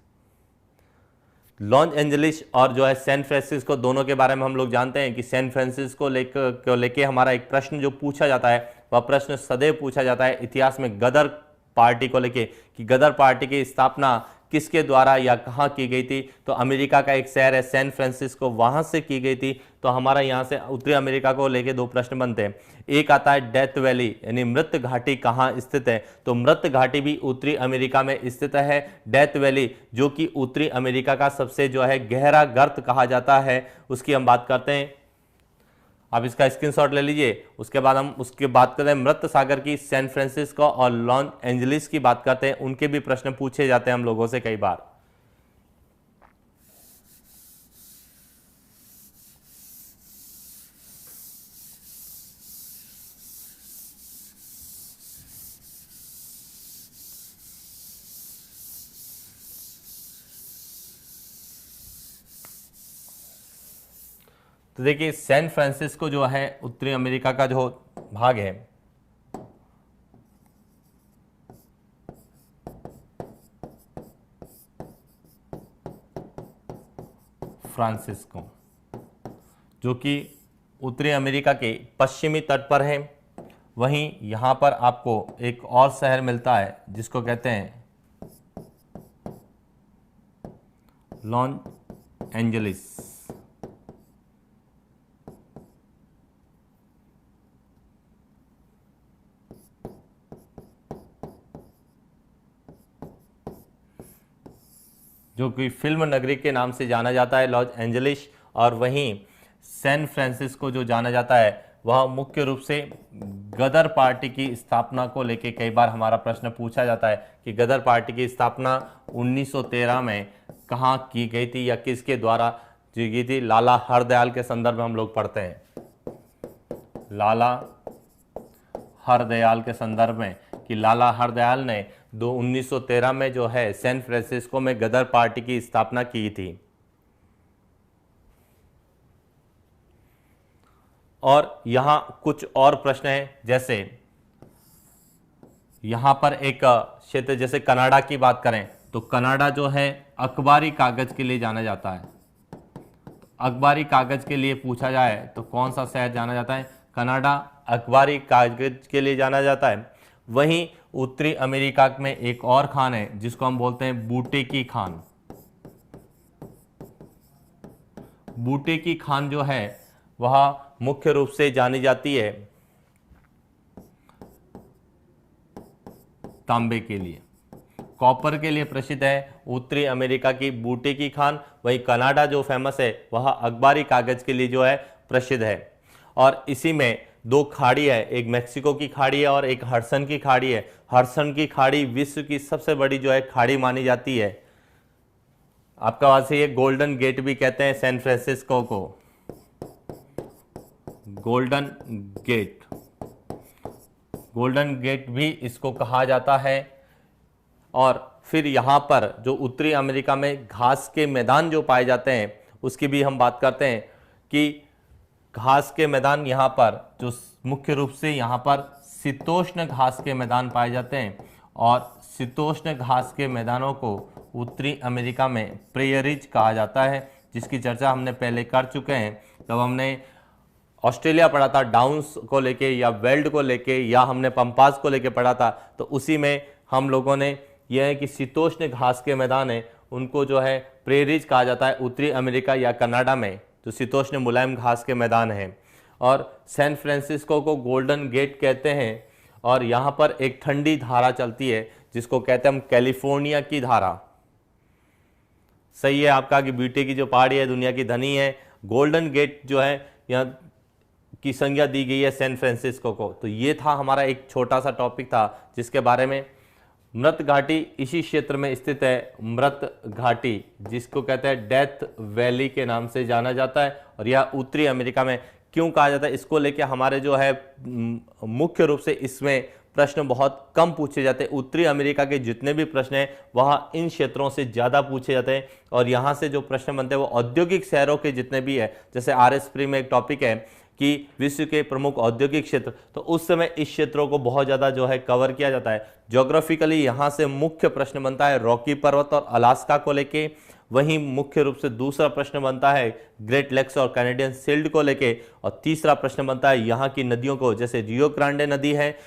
लॉस एंजलिस और जो है सैन फ्रांसिस्को, दोनों के बारे में हम लोग जानते हैं कि सैन फ्रांसिस्को लेके हमारा एक प्रश्न जो पूछा जाता है वह प्रश्न सदैव पूछा जाता है इतिहास में गदर पार्टी को लेके कि गदर पार्टी की स्थापना किसके द्वारा या कहाँ की गई थी। तो अमेरिका का एक शहर है सैन फ्रांसिस्को, वहां से की गई थी। तो हमारा यहाँ से उत्तरी अमेरिका को लेके दो प्रश्न बनते हैं। एक आता है डेथ वैली यानी मृत घाटी कहाँ स्थित है, तो मृत घाटी भी उत्तरी अमेरिका में स्थित है। डेथ वैली जो कि उत्तरी अमेरिका का सबसे जो है गहरा गर्त कहा जाता है उसकी हम बात करते हैं। आप इसका स्क्रीनशॉट ले लीजिए। उसके बाद हम उसके बात करते हैं मृत सागर की, सैन फ्रांसिस्को और लॉस एंजलिस की बात करते हैं। उनके भी प्रश्न पूछे जाते हैं हम लोगों से कई बार। तो देखिए सैन फ्रांसिस्को जो है उत्तरी अमेरिका का जो भाग है, फ्रांसिस्को जो कि उत्तरी अमेरिका के पश्चिमी तट पर है। वहीं यहां पर आपको एक और शहर मिलता है जिसको कहते हैं लॉस एंजलिस। जो कि फिल्म नगरी के नाम से जाना जाता है, लॉस एंजलिस। और वहीं सैन फ्रांसिस्को जो जाना जाता है वह मुख्य रूप से गदर पार्टी की स्थापना को लेकर कई बार हमारा प्रश्न पूछा जाता है कि गदर पार्टी की स्थापना 1913 में कहाँ की गई थी या किसके द्वारा की गई थी। लाला हरदयाल के संदर्भ में हम लोग पढ़ते हैं, लाला हरदयाल के संदर्भ में कि लाला हरदयाल ने 1913 में जो है सैन फ्रांसिस्को में गदर पार्टी की स्थापना की थी। और यहां कुछ और प्रश्न हैं, जैसे यहां पर एक क्षेत्र जैसे कनाडा की बात करें तो कनाडा जो है अखबारी कागज के लिए जाना जाता है। तो अखबारी कागज के लिए पूछा जाए तो कौन सा शहर जाना जाता है? कनाडा अखबारी कागज के लिए जाना जाता है। वहीं उत्तरी अमेरिका में एक और खान है जिसको हम बोलते हैं बूटे की खान। बूटे की खान जो है वह मुख्य रूप से जानी जाती है तांबे के लिए, कॉपर के लिए प्रसिद्ध है उत्तरी अमेरिका की बूटे की खान। वहीं कनाडा जो फेमस है वह अखबारी कागज के लिए जो है प्रसिद्ध है। और इसी में दो खाड़ी है, एक मेक्सिको की खाड़ी है और एक हडसन की खाड़ी है। हडसन की खाड़ी विश्व की सबसे बड़ी जो है खाड़ी मानी जाती है। आपका वहां से ये गोल्डन गेट भी कहते हैं सैन फ्रांसिस्को को, गोल्डन गेट, गोल्डन गेट भी इसको कहा जाता है। और फिर यहाँ पर जो उत्तरी अमेरिका में घास के मैदान जो पाए जाते हैं उसकी भी हम बात करते हैं कि घास के मैदान यहाँ पर जो मुख्य रूप से यहाँ पर शीतोष्ण घास के मैदान पाए जाते हैं। और शीतोष्ण घास के मैदानों को उत्तरी अमेरिका में प्रेयरीज कहा जाता है, जिसकी चर्चा हमने पहले कर चुके हैं। तब हमने ऑस्ट्रेलिया पढ़ा था डाउन्स को लेके या वेल्ड को लेके, या हमने पंपास को लेके पढ़ा था। तो उसी में हम लोगों ने यह है कि शीतोष्ण घास के मैदान है उनको जो है प्रेयरीज कहा जाता है उत्तरी अमेरिका या कनाडा में, जो शीतोष्ण मुलायम घास के मैदान हैं। और सैन फ्रांसिस्को को गोल्डन गेट कहते हैं। और यहाँ पर एक ठंडी धारा चलती है जिसको कहते हैं हम कैलिफोर्निया की धारा। सही है आपका कि ब्यूटी की जो पहाड़ी है दुनिया की धनी है। गोल्डन गेट जो है यहाँ की संज्ञा दी गई है सैन फ्रांसिस्को को। तो ये था हमारा एक छोटा सा टॉपिक था जिसके बारे में। मृत घाटी इसी क्षेत्र में स्थित है, मृत घाटी जिसको कहते हैं डेथ वैली के नाम से जाना जाता है। और यह उत्तरी अमेरिका में क्यों कहा जाता है, इसको लेके हमारे जो है मुख्य रूप से इसमें प्रश्न बहुत कम पूछे जाते हैं। उत्तरी अमेरिका के जितने भी प्रश्न हैं वह इन क्षेत्रों से ज़्यादा पूछे जाते हैं। और यहाँ से जो प्रश्न बनते हैं वो औद्योगिक शहरों के जितने भी है, जैसे आरएस प्री में एक टॉपिक है कि विश्व के प्रमुख औद्योगिक क्षेत्र, तो उस समय इस क्षेत्रों को बहुत ज़्यादा जो है कवर किया जाता है। ज्योग्राफिकली यहाँ से मुख्य प्रश्न बनता है रॉकी पर्वत और अलास्का को लेके। वहीं मुख्य रूप से दूसरा प्रश्न बनता है ग्रेट लेक्स और कैनेडियन शील्ड को लेके। और तीसरा प्रश्न बनता है यहाँ की नदियों को, जैसे रियो ग्रांडे नदी है,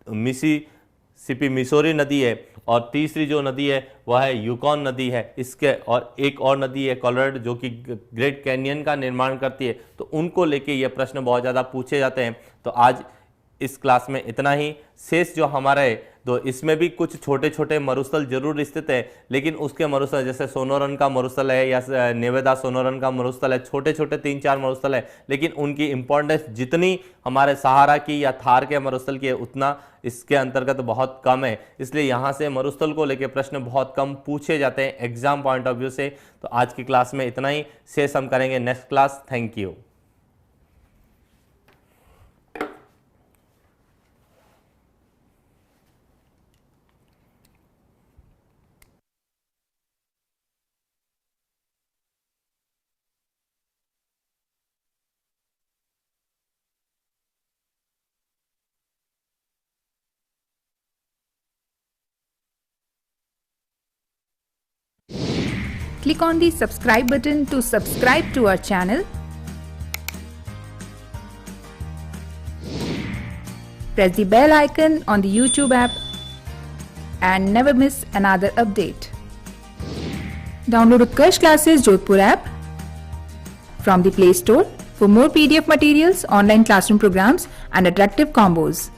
मिसिसिपी मिसौरी नदी है, और तीसरी जो नदी है वह है यूकॉन नदी है। इसके और एक और नदी है कोलोराडो जो कि ग्रेट कैनियन का निर्माण करती है। तो उनको लेके ये प्रश्न बहुत ज़्यादा पूछे जाते हैं। तो आज इस क्लास में इतना ही। शेष जो हमारे तो इसमें भी कुछ छोटे छोटे मरुस्थल जरूर स्थित है, लेकिन उसके मरुस्थल जैसे सोनोरन का मरुस्थल है या नेवेदा सोनोरन का मरुस्थल है, छोटे छोटे 3-4 मरुस्थल है, लेकिन उनकी इंपॉर्टेंस जितनी हमारे सहारा की या थार के मरुस्थल की है उतना इसके अंतर्गत बहुत कम है। इसलिए यहाँ से मरुस्थल को लेकर प्रश्न बहुत कम पूछे जाते हैं एग्जाम पॉइंट ऑफ व्यू से। तो आज की क्लास में इतना ही, शेष हम करेंगे next class. Thank you. Click on the subscribe button to subscribe to our channel. Press the bell icon on the YouTube app and never miss another update. Download Utkarsh Classes Jodhpur app from the Play Store for more PDF materials, online classroom programs and attractive combos.